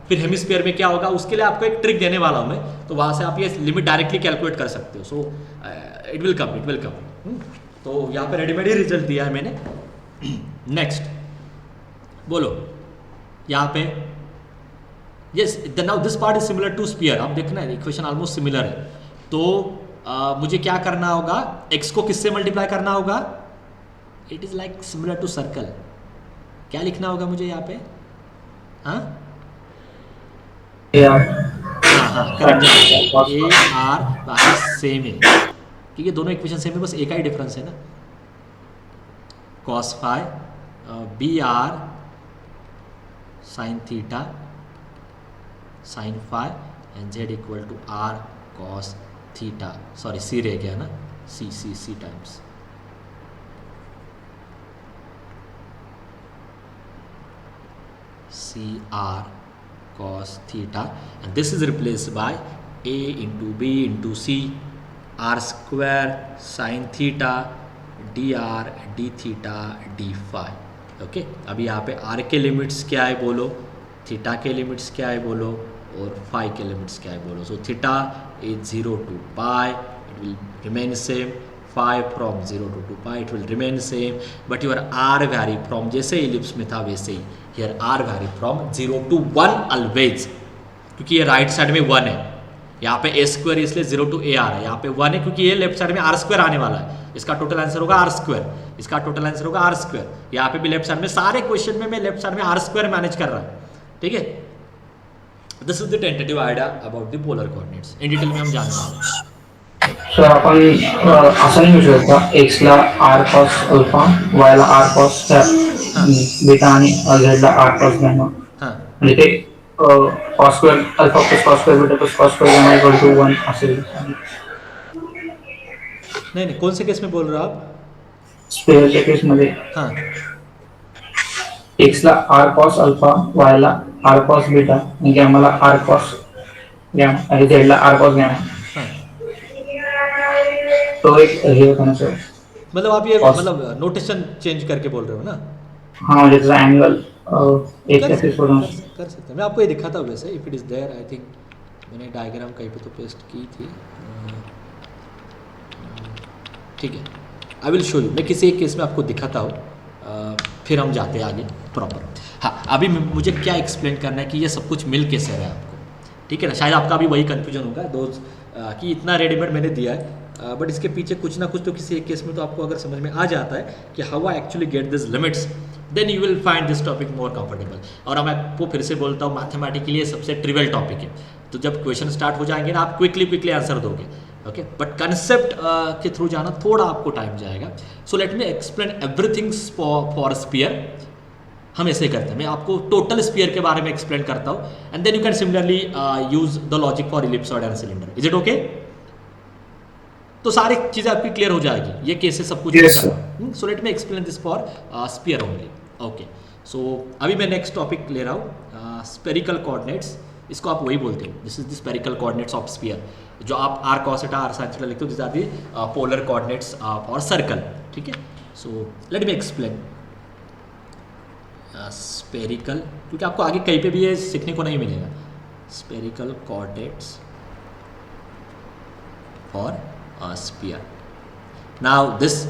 फिर हेमिस्फीयर में क्या होगा उसके लिए आपको एक ट्रिक देने वाला हूँ मैं, तो वहाँ से आप ये लिमिट डायरेक्टली कैलकुलेट कर सकते हो. सो इट विल कम. तो यहाँ पे रेडीमेड ही रिजल्ट दिया है मैंने. नेक्स्ट बोलो. यहाँ पे yes now this part is similar two sphere. आप देखना है इक्वेशन ऑलमोस्ट सिमिलर है. तो मुझे क्या करना होगा, x को किससे मल्टीप्लाई करना होगा. It is like similar to circle. क्या लिखना होगा मुझे यहाँ पे. हाँ करेक्ट. ए आर बाकी सेम है क्योंकि दोनों इक्वेशन सेम है, बस एक ही डिफरेंस है ना. Cos phi b r sine theta sine phi and z equal to are cos theta. Sorry c रह गया ना, c times. C r cos theta, and this is replaced by a into b into c r square sin theta dr d theta d phi. Okay, अभी यहाँ पे r के limits क्या है बोलो, थीटा के लिमिट्स क्या है बोलो, और फाई के लिमिट्स क्या है बोलो. So theta is 0 to pi, it will remain same. Phi from 0 to 2 pi it will remain same, but your r vary from जैसे इलिप्स में था वैसे ही here r vary from 0 to 1 always, क्योंकि ये राइट साइड में 1 है, यहाँ पे a स्क्वायर इसलिए 0 to a r है, यहाँ पे 1 है क्योंकि ये लेफ्ट साइड में r स्क्वायर आने वाला है. इसका टोटल आंसर होगा r स्क्वायर, इसका टोटल आंसर होगा r स्क्वायर. यहाँ पे भी लेफ्ट साइड में सारे क्वेश्चन में मैं लेफ्ट साइड में r स्क्वायर मैनेज कर रहा हूँ. ठीक है, this is the tentative idea about the polar coordinates. In detail में हम जानने वाले हैं. सर आपण असं नाही घेऊ शकत का, x ला r cos अल्फा, y ला r cos बीटा आणि z ला r cos गॅमा, हां म्हणजे ते cos square alpha plus cos square beta plus cos square gamma equal to 1 असेल. नहीं नहीं, कौन से केस में बोल रहे हो आप? स्पेअरच्या केसमध्ये हाँ x ला r cos अल्फा, y ला r cos बीटा आणि गॅमा ला r cos गॅमा आणि z ला r cos गॅमा. हाँ, तो एक हे होता ना सर. मतलब आप ये Cos- मतलब नोटेशन चेंज करके बोल रहे हो ना? हाँ म्हणजे त्याचा अँगल एक कर ऍक्सिस सकते वरून कर सकते हैं. मैं आपको ये दिखाता हूँ वैसे, if it is there. I think मैंने डायग्राम कहीं पे तो पेस्ट की थी. ठीक है, आई विल शो यू. मैं किसी एक केस में आपको दिखाता हूँ, फिर हम जाते हैं आगे प्रॉपर. हाँ, अभी मुझे क्या एक्सप्लेन करना है कि ये सब कुछ मिल कैसे रहा है आपको. ठीक है ना, शायद आपका भी वही कन्फ्यूजन होगा दोस्त कि इतना रेडीमेड मैंने दिया है, बट इसके पीछे कुछ ना कुछ तो किसी एक केस में तो आपको अगर समझ में आ जाता है कि how I actually get this limits, then you will find this topic more comfortable. और मैं आपको फिर से बोलता हूँ, मैथमेटिकली सबसे ट्रिवियल टॉपिक है, तो जब क्वेश्चन स्टार्ट हो जाएंगे ना आप क्विकली आंसर दोगे. ओके, बट कंसेप्ट के थ्रू जाना थोड़ा आपको टाइम जाएगा. So let me explain everything for sphere. हम ऐसे करते हैं, मैं आपको टोटल स्पीयर के बारे में एक्सप्लेन करता हूँ, and then you can similarly use the logic for ellipsoid and cylinder. Is it okay? तो सारी चीज़ें आपकी क्लियर हो जाएगी, ये केसेस सब कुछ. Yes, so let me explain this for sphere only. Okay, so अभी मैं नेक्स्ट टॉपिक ले रहा हूँ, स्पेरिकल कोऑर्डिनेट्स. इसको आप वही बोलते हो, this is the spherical coordinates of sphere. जो आप R cos theta are sine theta लिखते हो, this are the polar coordinates for circle. ठीक है, so let me explain spherical, क्योंकि आपको आगे कहीं पे भी ये सीखने को नहीं मिलेगा. Spherical coordinates for sphere. Now this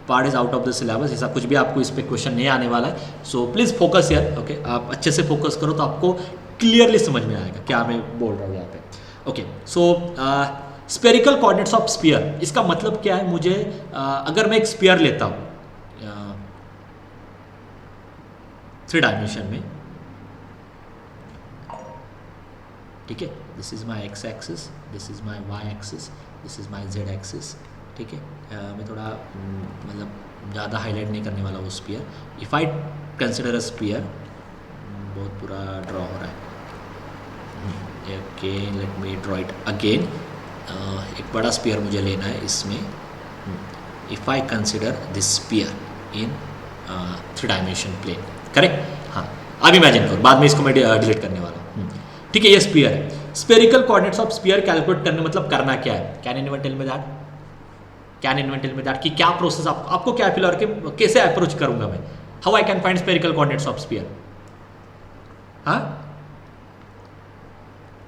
part is out of the syllabus, ऐसा कुछ भी आपको इस पे क्वेश्चन नहीं आने वाला है. So please focus here. Okay, आप अच्छे से फोकस करो तो आपको क्लियरली समझ में आएगा क्या मैं बोल रहा हूँ यहाँ पे. Okay, so spherical coordinates of spear, इसका मतलब क्या है? मुझे अगर मैं एक स्पीयर लेता हूँ 3 डायमेंशन में, ठीक है, this is my x axis, this is my Y axis, this is my Z axis. ठीक है, मैं थोड़ा मतलब ज़्यादा हाईलाइट नहीं करने वाला वो sphere. If I consider a sphere, बहुत पूरा ड्रॉ हो रहा है. Okay, let me draw it again. एक बड़ा स्पीयर मुझे लेना है इसमें. If I consider this sphere in 3 dimension plane, correct? हाँ, अब इमेजिन करो, बाद में इसको मैं डिलीट करने वाला हूँ. ठीक है, ये स्पीयर है. Spherical coordinates of sphere calculate करने मतलब करना क्या है? Can anyone tell me that? Can anyone tell me that कि क्या प्रोसेस आपको क्या फील और कैसे अप्रोच करूंगा मैं? How I can find spherical coordinates of spear? हाँ,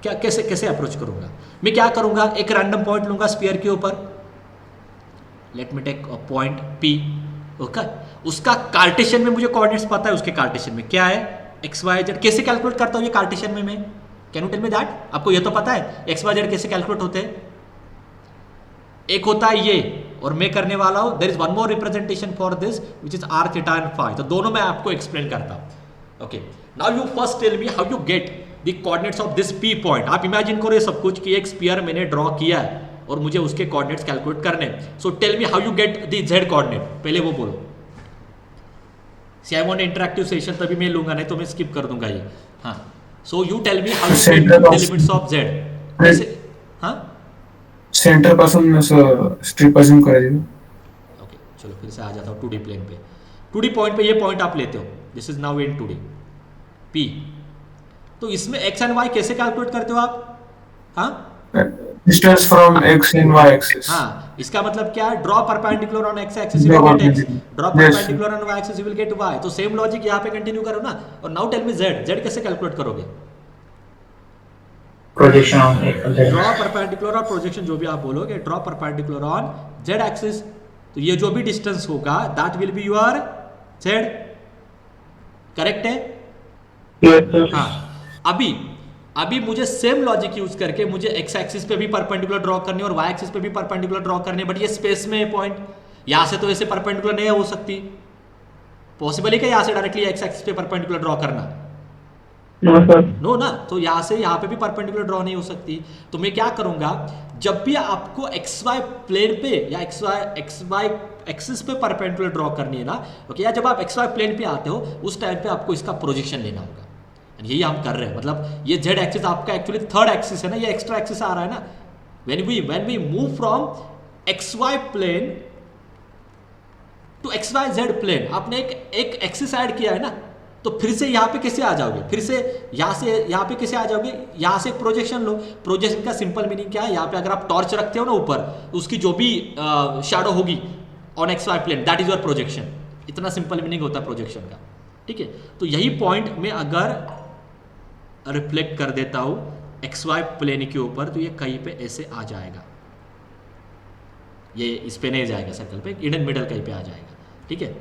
क्या कैसे कैसे अप्रोच करूंगा? मैं क्या करूंगा, एक रैंडम पॉइंट लूंगा स्पीयर के ऊपर. Let me take a point P. Okay, उसका कार्टेशियन में मुझे कोऑर्डिनेट्स पता है, उसके कार्टेशियन में क्या है? X Y Z. कैसे कैलकुलेट करता हूँ ये कार्टेशियन में मैं? Can you tell me that? आपको ये तो पता है एक्स वाई जेड कैसे कैलकुलेट होते हैं? एक होता है ये, और मैं करने वाला हूँ there is one more representation for this which is R theta and phi. तो दोनों मैं आपको एक्सप्लेन करता हूँ. Okay, now you first tell me how you get the coordinates of this P point. आप इमेजिन करो ये सब कुछ कि एक स्पीयर मैंने ड्रॉ किया है और मुझे उसके कोऑर्डिनेट्स कैलकुलेट करने. So tell me how you get the Z coordinate. पहले वो बोलो. See I want interactive session, तभी मैं लूंगा, नहीं तो मैं स्किप कर दूंगा ये. हाँ, so you tell me how you get the limits of Z. कैसे? हाँ, सेंटर पासून असं स्ट्रिप अजून करायची. ओके, चलो फिर से आ जाता हूँ 2D प्लेन पे. 2D पॉइंट पे ये पॉइंट आप लेते हो, this is now in 2D P. तो इसमें x एंड y कैसे कैलकुलेट करते हो आप? हाँ distance from x in y axis. हाँ, इसका मतलब क्या है? Draw perpendicular on x axis you Draw will get x, perpendicular. Draw Yes. Perpendicular on y axis you will gate y. तो सेम लॉजिक यहाँ पे कंटिन्यू करो ना. और नाउ टेल मी z कैसे कैलकुलेट करोगे? Projection on Z. Draw perpendicular और projection जो भी आप बोलोगे, draw perpendicular on Z axis, तो ये जो भी डिस्टेंस होगा that will be your Z, correct है? Yes, sir. हाँ, अभी मुझे सेम लॉजिक यूज करके मुझे एक्स एक्सिस पे भी परपेंडिकुलर ड्रॉ करनी है और वाई एक्सिस पे भी परपेंडिकुलर ड्रॉ करनी है, बट ये स्पेस में है पॉइंट, यहां से तो ऐसे परपेंडिकुलर नहीं हो सकती, पॉसिबल है क्या यहां से डायरेक्टली एक्स एक्सिस पे परपेंडिकुलर ड्रॉ करना? No, sir. नो ना, तो यहां से यहां पे भी परपेंडिकुलर ड्रॉ नहीं हो सकती, तो मैं क्या करूंगा, जब भी आपको एक्स वाई प्लेन पे या एक्स वाई एक्सिस पे परपेंडिकुलर ड्रॉ करनी है ना, ओके, या जब आप एक्स वाई प्लेन पे आते हो उस टाइम पे आपको इसका प्रोजेक्शन लेना होगा, यही हम कर रहे हैं। मतलब ये जेड एक्सिस आपका एक्चुअली थर्ड एक्सिस है ना, ये एक्स्ट्रा एक्सिस आ रहा है ना, when we move from X Y plane to X Y Z plane, आपने एक एक्सिस ऐड किया है ना, तो फिर से यहाँ पे कैसे आ जाओगे, फिर से यहाँ पे कैसे आ जाओगे, यहाँ से प्रोजेक्शन लो। प्रोजेक्शन का सिंपल मीनिंग क्या है, यहाँ पे अगर आप टॉर्च रखते हो ना ऊपर, तो उसकी जो भी शैडो होगी on X Y plane that is your projection, इतना सिंपल मीनिंग होता है प्रोजेक्शन का, ठीक है? तो यही पॉइंट में अगर रिफ्लेक्ट कर देता हूँ एक्स वाई प्लेन के ऊपर, तो ये कहीं पे ऐसे आ जाएगा, ये इस पे नहीं जाएगा सर्कल पे, इडन मिडल कहीं पे आ जाएगा, ठीक है?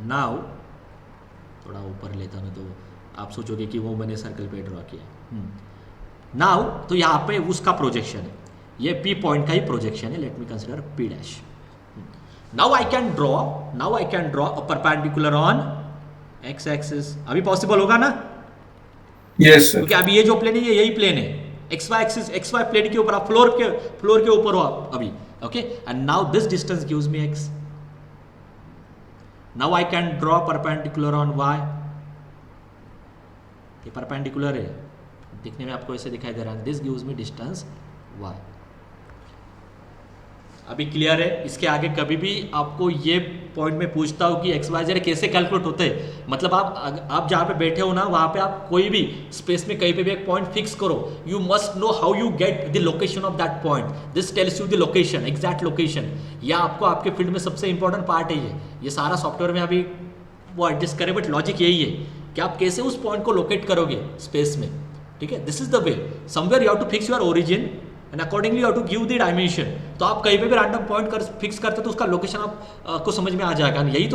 नाउ थोड़ा ऊपर लेता हूँ तो आप सोचोगे कि वो मैंने सर्कल पे ड्रॉ किया। नाउ तो यहाँ पे उसका प्रोजेक्शन है, ये पी पॉइंट का ही प्रोजेक्शन है, let me consider P dash. Now I can draw a perpendicular on x axis, अभी पॉसिबल होगा ना? Yes sir. क्योंकि अभी ये जो प्लेन है ये यही प्लेन है, X Y axis, X Y plane के ऊपर आप फ्लोर के ऊपर हो आप अभी, okay? And now this distance gives me X. Now I can draw perpendicular on y, ये परपेंडिकुलर है, दिखने में आपको ऐसे दिखाई दे रहा है, this gives me distance y। अभी क्लियर है? इसके आगे कभी भी आपको ये पॉइंट में पूछता हूँ कि एक्स वाई जेड कैसे कैलकुलेट होते हैं, मतलब आप जहाँ पे बैठे हो ना वहाँ पे आप कोई भी स्पेस में कहीं पे भी एक पॉइंट फिक्स करो, you must know how you get the location of that point, this tells you the location, exact location. या आपको आपके फील्ड में सबसे इंपॉर्टेंट पार्ट है ये सारा सॉफ्टवेयर में अभी वो एडजस्ट करें, बट लॉजिक यही है कि आप कैसे उस पॉइंट को लोकेट करोगे स्पेस में, ठीक है? This is the way, somewhere you have to fix your origin and accordingly you have to give the dimension. तो आप कहीं पे भी रैंडम पॉइंट फिक्स करते हो तो उसका लोकेशन आपको समझ में आ जाएगा। यही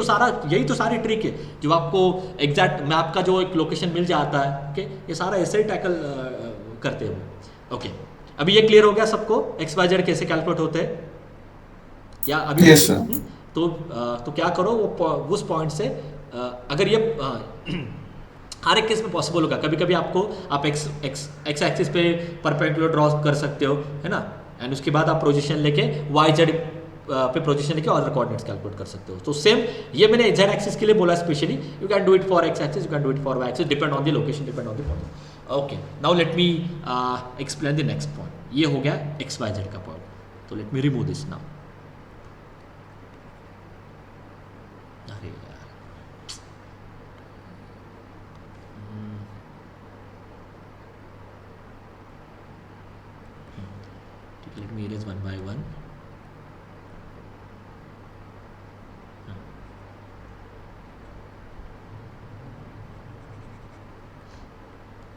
तो सारी ट्रिक है, जब आपको एग्जैक्ट मैप का जो एक लोकेशन मिल जाता है, ओके, ये सारा ऐसे ही टैकल करते हो। ओके, अभी ये क्लियर हो गया सबको एक्स वाई जेड कैसे कैलकुलेट होते हैं? या अभी Yes, sir. तो क्या करो, वो उस पॉइंट से अगर ये हर एक केस में पॉसिबल होगा, कभी कभी आप एक्स एक्सिस पे परपेंडिकुलर ड्रॉ कर सकते हो, है ना, एंड उसके बाद आप प्रोजेक्शन लेके वाई जेड पे प्रोजेक्शन लेके अदर कोऑर्डिनेट्स कैलकुलेट कर सकते हो। तो सेम ये मैंने जेड एक्सिस के लिए बोला specially, you can do it for X axis, you can do it for Y axis, depend on the location, depend on the point. Okay, now let me explain the next point. ये हो गया X Y Z का point, तो let me remove this now. अरे यार, let me erase one by one.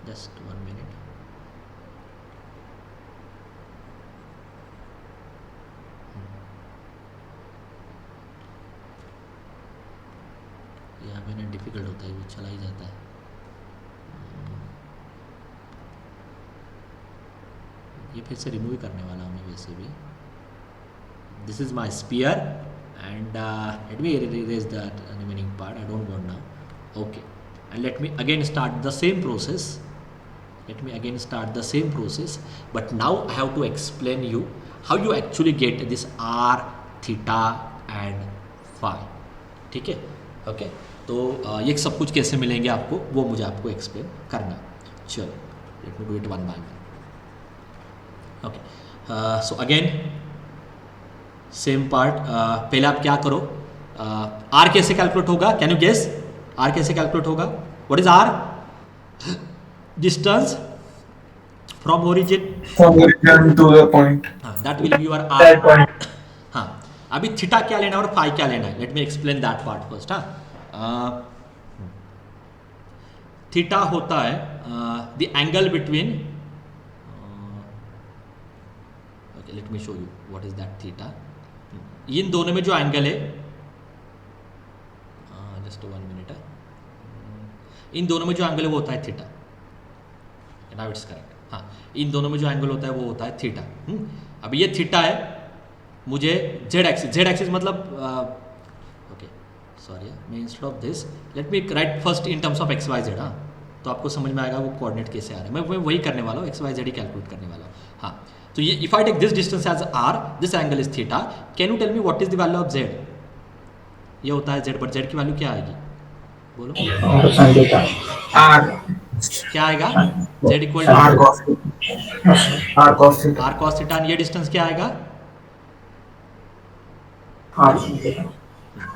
Just 1 minute. यहाँ पे ना डिफिकल्ट होता है, वो चला ही जाता है। ये फिर से रिमूव करने वाला हूँ मैं वैसे भी। This is my sphere and let me erase that remaining part, I don't want now. Okay, and let me again start the same process, but now I have to explain you how you actually get this r, theta and phi, ठीक है? Okay, तो ये सब कुछ कैसे मिलेंगे आपको, वो मुझे आपको एक्सप्लेन करना। चलो, let me do it one by one. Okay, so again same part, पहले आप क्या करो, आर कैसे कैलकुलेट होगा, कैन यू गेस आर कैसे कैलकुलेट होगा? What is R? Distance from origin From origin to the point. That will be your That R. point. हाँ, अभी थीटा क्या लेना है और फाई क्या लेना है, let me explain that part first. हाँ, थीटा होता है the angle between let me show you what is that theta. इन दोनों में जो एंगल है, जस्ट 1 मिनट है, इन दोनों में जो एंगल है वो होता है थीटा. Now it's correct. हाँ, इन दोनों में जो एंगल होता है वो होता है थीटा. अब ये थीटा है, मुझे जेड एक्सिस मतलब ओके सॉरी, मैं instead of this let me write first in terms of x Y Z. हाँ, तो आपको समझ में आएगा वो कोऑर्डिनेट कैसे आ रहे हैं. मैं वही करने वाला हूँ, एक्स वाई जेड ही कैलकुलेट करने वाला हूँ. हाँ, तो ये if I take this distance as R, this angle is theta, can you tell me what is the value of Z? ये होता है जेड, बट जेड की वैल्यू क्या आएगी बोलो? और sin theta. क्या आएगा? Z equal R to cos R cos theta. R cos theta. ये डिस्टेंस क्या आएगा? R sin theta.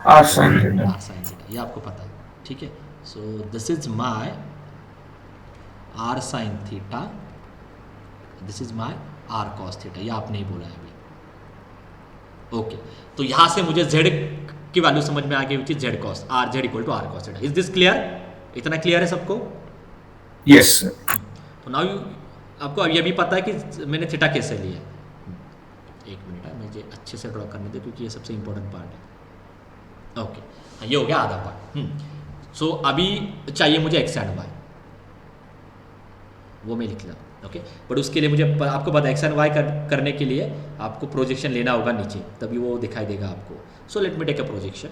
Are sine theta. Are sine theta. ये आपको पता है, ठीक है. So this is my R sine theta, this is my R cos theta. ये आपने ही बोला है अभी. ओके, तो यहाँ से मुझे जेड की वैल्यू समझ में आ गई, which is Z cos R, Z equal to are cos theta. Is this clear? इतना क्लियर है सबको? Yes sir. तो नाउ आपको ये भी पता है कि मैंने थीटा कैसे लिया है. एक मिनट है, मुझे अच्छे से ड्रॉ करने दे क्योंकि ये सबसे इंपॉर्टेंट पार्ट है. ओके, हाँ, ये हो गया आधा पार्ट. सो अभी चाहिए मुझे एक्स एंड वाई, वो मैं लिख लिया. ओके, बट उसके लिए मुझे आपको पता है एक्स एंड वाई करने के लिए आपको प्रोजेक्शन लेना होगा नीचे, तभी वो दिखाई देगा आपको. So let me take a projection.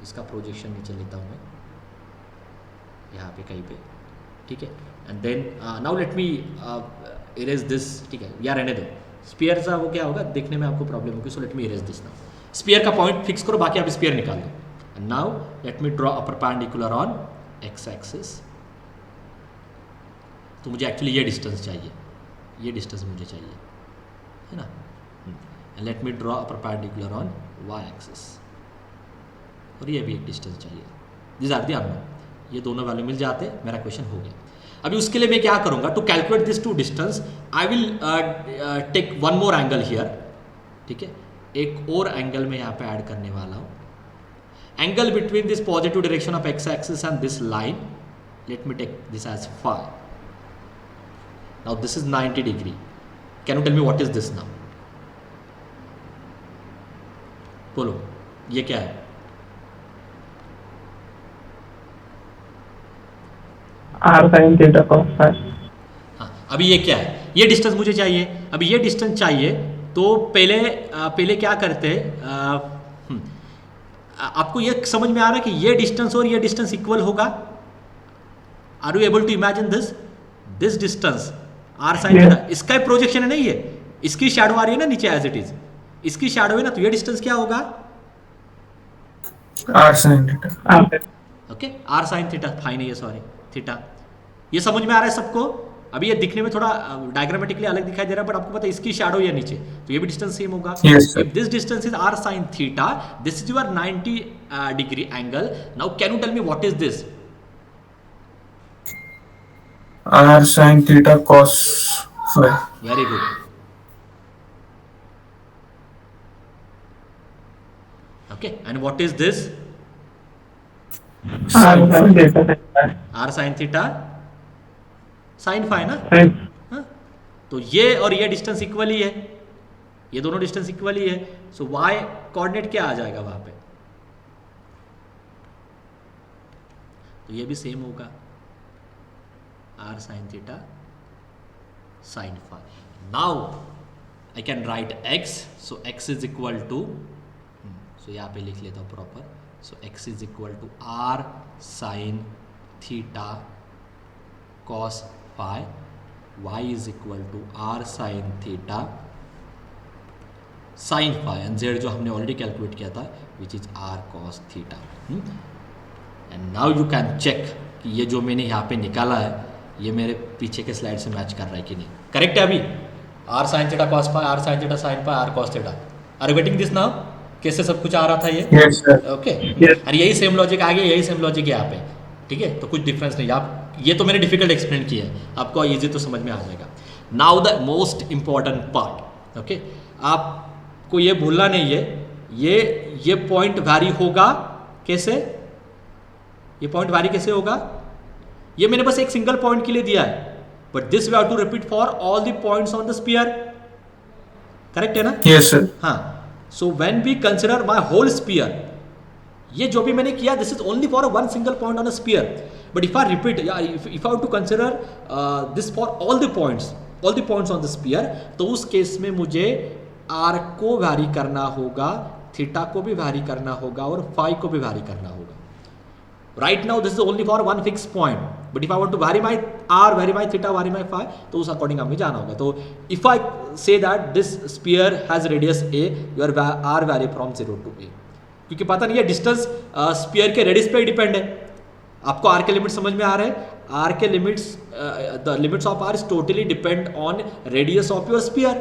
इसका प्रोजेक्शन नीचे लेता हूँ मैं यहाँ पे कहीं पे, ठीक है. And then now let me erase this. ठीक है, या रहने दो. स्पीयर का वो क्या होगा देखने में आपको प्रॉब्लम होगी. So let me erase this now. Sphere का पॉइंट फिक्स करो, बाकी आप स्पीयर निकाल दो. And now let me draw a perpendicular on x axis. तो मुझे एक्चुअली ये डिस्टेंस चाहिए, ये डिस्टेंस मुझे चाहिए, है ना. And let me draw a perpendicular on Y axis, और ये भी एक डिस्टेंस चाहिए. This are the unknown. ये दोनों वैल्यू मिल जाते, मेरा क्वेश्चन हो गया. अभी उसके लिए मैं क्या करूंगा, to calculate this two distance I will take one more angle here. ठीक है, एक और एंगल मैं यहाँ पे ऐड करने वाला हूँ. Angle between this positive direction of X axis and this line, let me take this as phi. Now this is 90 degree. Can you tell me what is this now? बोलो, ये क्या है? R sine theta cos phi. हाँ, अभी ये क्या है? ये डिस्टेंस मुझे चाहिए. अभी ये डिस्टेंस चाहिए तो पहले क्या करते हैं, आपको ये समझ में आ रहा है कि ये डिस्टेंस और ये डिस्टेंस इक्वल होगा? Are you able to imagine this distance R sine theta? इसका ही प्रोजेक्शन है ना, ये इसकी शैडो आ रही है ना नीचे एज इट इज, इसकी शैडो है ना, तो ये डिस्टेंस क्या होगा? Are sine theta. Okay, R sine theta. Fine है ये, सॉरी थीटा. ये समझ में आ रहा है सबको? अभी ये दिखने में थोड़ा डायग्रामेटिकली अलग दिखाई दे रहा है, बट आपको पता है इसकी शैडो या नीचे, तो ये भी डिस्टेंस सेम होगा. Yes, sir. If this distance is r sine theta, this is your 90 degree angle. Now can you tell me what is this? R sine theta cos phi. Very good. Okay, and what is this? R sine theta are sine theta sine phi ना. Sine. हाँ? तो ये और ये distance equal ही है, ये दोनों distance equal ही है. सो वाई कोऑर्डिनेट क्या आ जाएगा वहां पे? तो ये भी सेम होगा, are sine theta sine phi. Now I can write x. So x is equal to, so यहाँ पे लिख लेता हूँ proper. So x is equal to r sine theta cos phi, y is equal to r sine theta sine phi, and z जो हमने already calculate किया था which is r cos theta. And now you can check कि ये जो मैंने यहाँ पे निकाला है ये मेरे पीछे के स्लाइड से मैच कर रहा है कि नहीं. करेक्ट है? अभी r sine theta cos phi, r sine theta sine phi, r cos theta. Are you getting this now? कैसे सब कुछ आ रहा था ये? Yes sir. Okay, Yes. और यही सेम लॉजिक आ गया, यही सेम लॉजिक यहाँ पे. ठीक है, तो कुछ डिफरेंस नहीं. आप ये तो मैंने डिफिकल्ट एक्सप्लेन किया है, आपको इजी तो समझ में आ जाएगा. Now the most important part. Okay, आपको ये भूलना नहीं है, ये पॉइंट वैरी होगा कैसे? ये पॉइंट वैरी कैसे होगा? ये मैंने बस एक सिंगल पॉइंट के लिए दिया है, but this we have to repeat for all the points on the sphere. Correct है ना? Yes sir. हाँ. So when we consider my whole sphere, ये जो भी मैंने किया this is only for one single point on a sphere. But if I repeat, if I to consider this for all the points on the sphere, तो उस case में मुझे are को वैरी करना होगा, थीटा को भी वैरी करना होगा और फाई को भी वैरी करना होगा. Right now this is only for one fix point, but if I want to vary my r, vary my theta, vary my phi, तो उस अकॉर्डिंग हमें जाना होगा. तो if I say that this sphere has radius a, your r vary from 0 to a, क्योंकि पता नहीं है डिस्टेंस स्पीयर के रेडियस पे ही डिपेंड है. आपको आर के लिमिट समझ में आ रहे हैं? आर के limits, the limits of r is totally depend on radius of your sphere.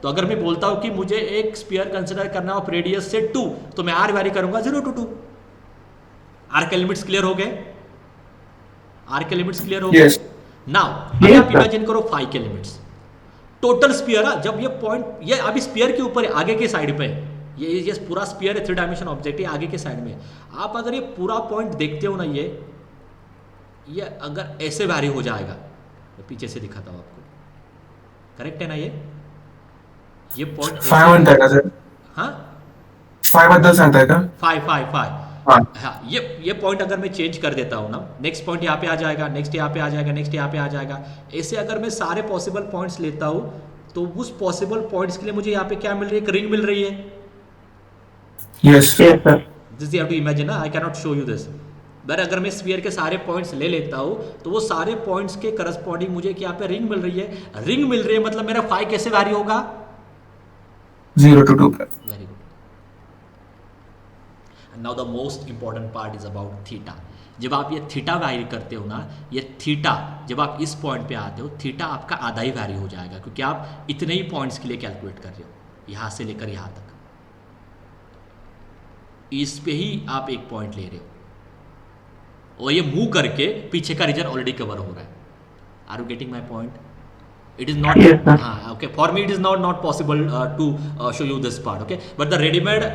तो अगर मैं बोलता हूं कि मुझे एक स्पीयर कंसिडर करना ऑफ रेडियस से 2, तो मैं आर वैरी करूंगा 0 to 2. आर के लिमिट्स क्लियर हो गए? आर के लिमिट्स क्लियर हो गए? Yes. नाउ अभी आप इमेजिन करो फाई के लिमिट्स. टोटल स्पीयर, जब ये पॉइंट, ये अभी स्पीयर के ऊपर आगे के साइड पे है, ये पूरा स्पीयर है, 3 डायमेंशन ऑब्जेक्ट है, आगे के साइड में. आप अगर ये पूरा पॉइंट देखते हो ना, ये अगर ऐसे वैरी हो जाएगा, मैं पीछे से दिखाता हूं आपको. करेक्ट है ना? ये पॉइंट 5 म्हणताय का सर? हाँ 5 बद्दल सांगताय का? 5. हाँ. हाँ, ये पॉइंट अगर मैं चेंज कर देता हूँ ना, नेक्स्ट पॉइंट यहाँ पे आ जाएगा, नेक्स्ट यहाँ पे आ जाएगा, नेक्स्ट यहाँ पे आ जाएगा. ऐसे अगर मैं सारे पॉसिबल पॉइंट्स लेता हूँ, तो उस पॉसिबल पॉइंट्स के लिए मुझे यहाँ पे क्या मिल रही है? एक रिंग मिल रही है. Yes. Yes, sir. This you have to imagine ना, I can not show you this. But अगर मैं स्फीयर के सारे पॉइंट्स ले लेता हूँ, तो वो सारे पॉइंट्स के करस्पॉन्डिंग मुझे यहाँ पे रिंग मिल रही है. रिंग मिल रही है मतलब मेरा फाई कैसे वैरी होगा? 0 to 2. Very good. Now the most important part is about theta. जब आप ये थीटा वैरी करते हो ना, ये थीटा जब आप इस पॉइंट पे आते हो, थीटा आपका आधा ही वैरी हो जाएगा, क्योंकि आप इतने ही पॉइंट्स के लिए कैलकुलेट कर रहे हो, यहाँ से लेकर यहाँ तक. इस पे ही आप एक पॉइंट ले रहे हो, और ये मूव करके पीछे का रीजन ऑलरेडी कवर हो रहा है. Are you getting my point? It is not, Yes, sir. okay, for me it is not possible to show you this part, okay, but the ready-made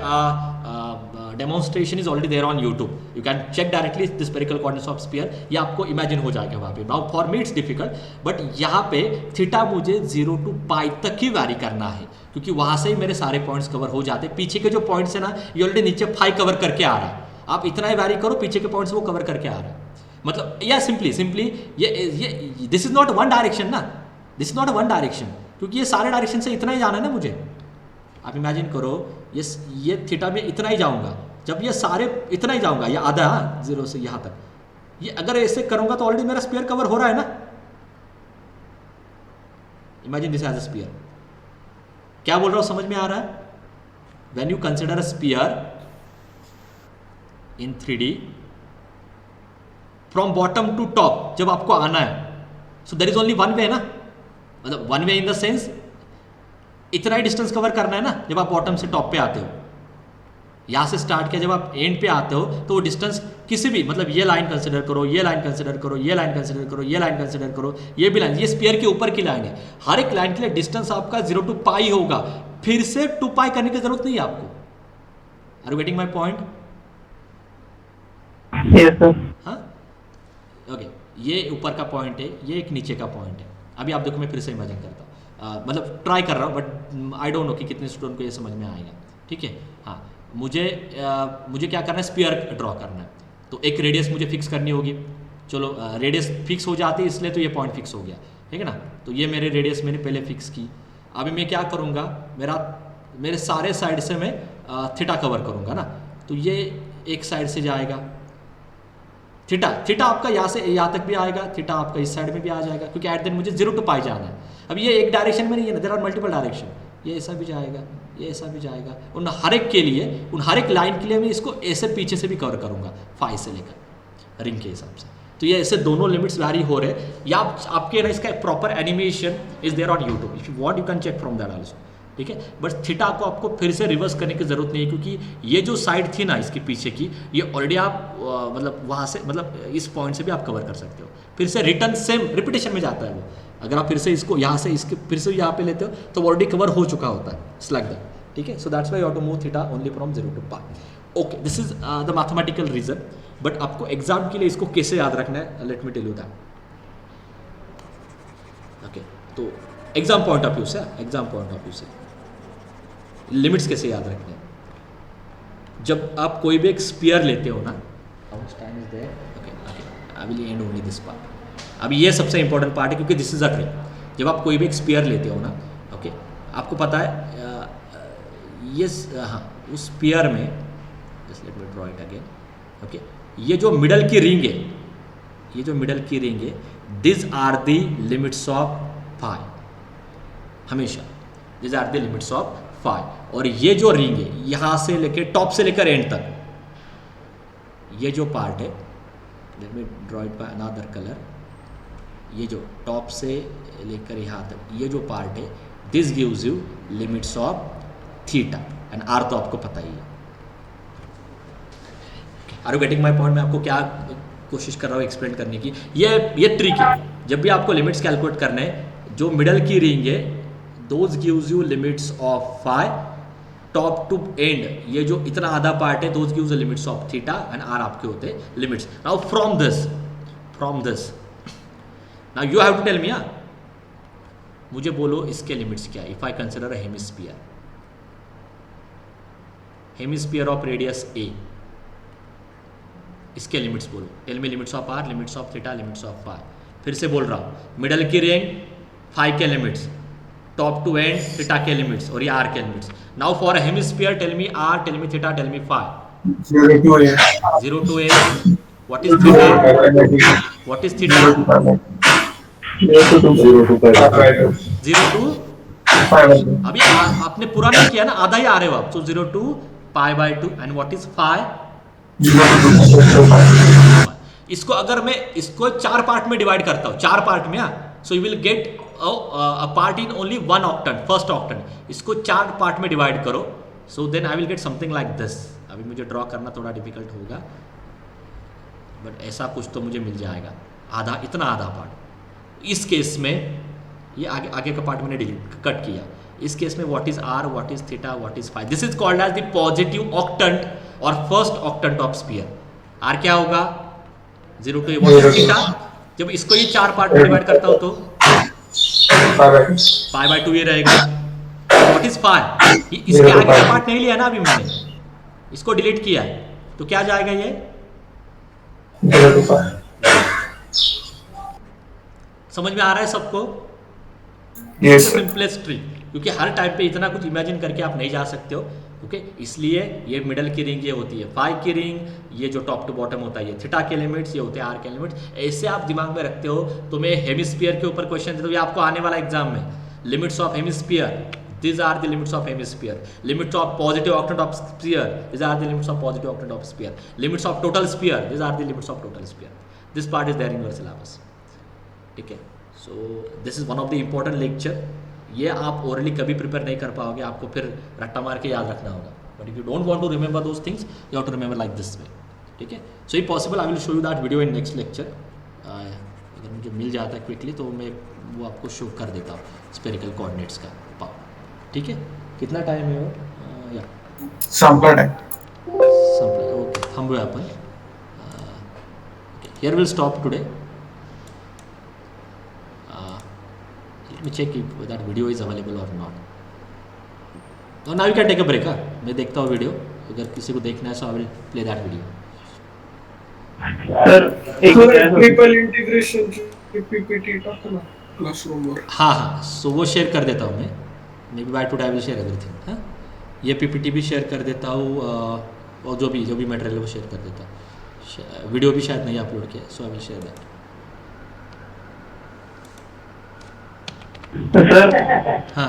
demonstration is already there on YouTube. You can check directly the spherical coordinates of sphere. ये आपको imagine हो जाएगा वहाँ पे. Now for me it's difficult, but यहाँ पे theta मुझे 0 to पाई तक ही वैरी करना है, क्योंकि वहाँ से ही मेरे सारे पॉइंट्स कवर हो जाते हैं. पीछे के जो पॉइंट्स है ना, ये ऑलरेडी नीचे फाई कवर करके आ रहा है. आप इतना ही वैरी करो, पीछे के पॉइंट्स वो कवर करके आ रहा है. मतलब या सिंपली ये this is not one direction ना, this is not a one direction, क्योंकि ये सारे डायरेक्शन से इतना ही जाना है ना मुझे. आप इमेजिन करो, ये थीटा में इतना ही जाऊंगा, जब ये सारे इतना ही जाऊंगा, ये आधा 0 से यहाँ तक, ये अगर ऐसे करूंगा तो ऑलरेडी मेरा स्पीयर कवर हो रहा है ना. Imagine this as a sphere. क्या बोल रहा हूं, समझ में आ रहा है? When you consider a sphere in 3D from bottom to top, जब आपको आना है, so there is only one way ना, मतलब one way in the sense इतना ही डिस्टेंस कवर करना है ना. जब आप बॉटम से टॉप पे आते हो, यहाँ से स्टार्ट किया, जब आप एंड पे आते हो, तो वो डिस्टेंस किसी भी, मतलब ये लाइन कंसिडर करो, ये लाइन कंसिडर करो, ये लाइन कंसिडर करो, ये लाइन कंसिडर करो, ये भी लाइन, ये स्पीयर के ऊपर की लाइन है. हर एक लाइन के लिए डिस्टेंस आपका 0 to पाई होगा. फिर से 2 पाई करने की जरूरत नहीं है आपको. Are you getting my point? Yes, sir. हाँ, ओके. ये ऊपर का पॉइंट है, ये एक नीचे का पॉइंट है. अभी आप देखो, मैं फिर से इमेजिन करता हूँ, मतलब ट्राई कर रहा हूँ, बट आई डोंट नो कि कितने स्टूडेंट को ये समझ में आएगा. ठीक है. हाँ, मुझे क्या करना है, स्पीयर ड्रॉ करना है. तो एक रेडियस मुझे फिक्स करनी होगी. चलो, रेडियस फिक्स हो जाती है, इसलिए तो ये पॉइंट फिक्स हो गया. ठीक है ना. तो ये मेरे रेडियस मैंने पहले फिक्स की. अभी मैं क्या करूँगा, मेरे सारे साइड से मैं थीटा कवर करूँगा ना. तो ये एक साइड से जाएगा थीटा आपका यहाँ से यहाँ तक भी आएगा, थीटा आपका इस साइड में भी आ जाएगा, क्योंकि एट देन मुझे 0 to पाई जाना है. अब ये एक डायरेक्शन में नहीं है ना, देयर आर मल्टीपल डायरेक्शन. ये ऐसा भी जाएगा, ये ऐसा भी जाएगा. उन हर एक के लिए, उन हर एक लाइन के लिए मैं इसको ऐसे पीछे से भी कवर करूँगा, फाई से लेकर रिंग के हिसाब से. तो ये ऐसे दोनों लिमिट्स वैरी हो रहे हैं. या आपके ना इसका proper animation is there on YouTube. If you want you can check from that also. ठीक है. बट थीटा को आपको फिर से रिवर्स करने की जरूरत नहीं है, क्योंकि ये जो साइड थी ना इसके पीछे की, ये ऑलरेडी आप मतलब वहाँ से, मतलब इस पॉइंट से भी आप कवर कर सकते हो. फिर से रिटर्न सेम रिपीटेशन में जाता है वो. अगर आप फिर से इसको यहाँ से इसके फिर से यहाँ पे लेते हो, तो ऑलरेडी कवर हो चुका होता है. It's like that. ठीक है. So that's why you have to move theta only from 0 to pi. Okay, this is the mathematical reason. But आपको एग्जाम के लिए इसको कैसे याद रखना है, let me tell you that. Okay, तो एग्जाम पॉइंट ऑफ व्यू से लिमिट्स कैसे याद रखने हैं? जब आप कोई भी एक स्पीयर लेते हो ना, I will and only this part. अब ये सबसे इंपॉर्टेंट पार्ट है क्योंकि दिस इज अ ट्रिक। जब आप कोई भी एक स्पीयर लेते हो ना, ओके, आपको पता है ये हाँ, उस स्पीयर में, just let me draw it again, okay, ये जो मिडल की रिंग है, ये जो मिडल की रिंग है, this are the limits of phi, हमेशा this are the limits of phi. और ये जो रिंग है यहाँ से लेकर टॉप से लेकर एंड तक, ये जो पार्ट है, let me draw it by another colour, ये जो टॉप से लेकर यहाँ तक ये जो पार्ट है, this gives you limits of theta and r तो आपको पता ही है। Are you getting my point? मैं आपको क्या कोशिश कर रहा हूँ एक्सप्लेन करने की, ये ट्रिक है। जब भी आपको लिमिट्स कैलकुलेट करने हैं, जो मिडल की रिंग है those gives you limits of phi, top to and ये जो इतना आधा पार्ट है those gives the limits of theta and r आपके होते हैं limits. Now from this now you have to tell me, मुझे बोलो इसके लिमिट्स क्या है। If I consider a hemisphere of radius a, इसके लिमिट्स बोलो। Tell me limits of r, limits of theta, limits of phi. फिर से बोल रहा हूँ, मिडल की रिंग फाई के limits, top to end theta के लिमिट्स और ये आर के limits. Now for a hemisphere tell me r, tell me theta, tell me phi. 0 to a, 0 to a, what is theta? What is theta? 0 to 0 to, अभी आपने पूरा नहीं किया ना, आधा ही आ रहे हो आप। So 0 to pi by 2 and what is phi? इसको अगर मैं इसको 4 पार्ट में डिवाइड करता हूँ, 4 पार्ट में, so you will get a part in only 1 octant, first octant. इसको 4 पार्ट में डिवाइड करो, so then I will get something like this. अभी मुझे ड्रॉ करना थोड़ा डिफिकल्ट होगा, बट ऐसा कुछ तो मुझे मिल जाएगा, आधा, इतना आधा पार्ट। इस केस में ये आगे का पार्ट मैंने डिलीट कट किया। इस केस में what is r, what is theta, what is phi, this is called as the positive octant और first octant of sphere. R क्या होगा? 0 to a, what is theta? जब इसको ये 4 पार्ट में डिवाइड करता हूं तो पाई बाय 2 ये रहेगा। What is phi? इसके आगे का पार्ट नहीं लिया ना अभी मैंने, इसको डिलीट किया है, तो क्या जाएगा ये? 0 to 5। समझ में आ रहा है सबको? yes, सिंपलेस्ट ट्रिक, क्योंकि हर टाइम पे इतना कुछ इमेजिन करके आप नहीं जा सकते हो, ओके। इसलिए ये मिडल की रिंग ये होती है फाई की रिंग, ये जो टॉप टू बॉटम होता है ये थीटा के लिमिट्स, ये होते हैं आर के लिमिट्स। ऐसे आप दिमाग में रखते हो तो मैं हेमिस्फीयर के ऊपर क्वेश्चन देता हूँ, ये आपको आने वाला एग्जाम में, limits of hemisphere, these are the limits of hemisphere, limits of positive octant of sphere, these are the limits of positive octant of sphere, limits of total sphere, these are the limits of total sphere. This part is there in your syllabus, ठीक है। So this is one of the important lecture। ये आप orally कभी prepare नहीं कर पाओगे, आपको फिर रट्टा मार के याद रखना होगा। But if you don't want to remember those things, you have to remember like this way, ठीक है। So if possible, I will show you that video in next lecture। अगर मुझे मिल जाता है क्विकली तो मैं वो आपको शो कर देता हूँ स्पेरिकल कोऑर्डिनेट्स का पावर, ठीक है। कितना टाइम आहे हो? या संपला टाइम. संपला. ओके, थांबूया आपण. Here we'll stop today. Let me check if that video is available or not. So now you can take a break. मैं देखता हूँ वीडियो, अगर किसी को देखना है so I will play that video. Sir एक ट्रिपल इंटीग्रेशन पीपीटी टाका ना क्लासरूम वर. हाँ हाँ, सो वो शेयर कर देता हूँ मैं. Maybe by today I will share everything. हाँ, ये पीपीटी भी शेयर कर देता हूँ और जो भी मटेरियल है वो शेयर कर देता हूँ. वीडियो भी शायद नहीं अपलोड किया, so I will share that. Sir हां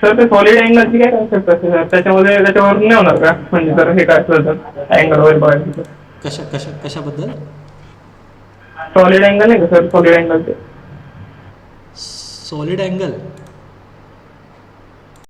सर ते सॉलिड अँगलची काय कन्सेप्ट असते सर? त्याच्यावर नाही होणार का? म्हणजे सर हे काय असलं तर अँगल वगैरे बघायचं. कशाबद्दल? सॉलिड अँगल नाही का सर? सॉलिड अँगल ते सॉलिड अँगल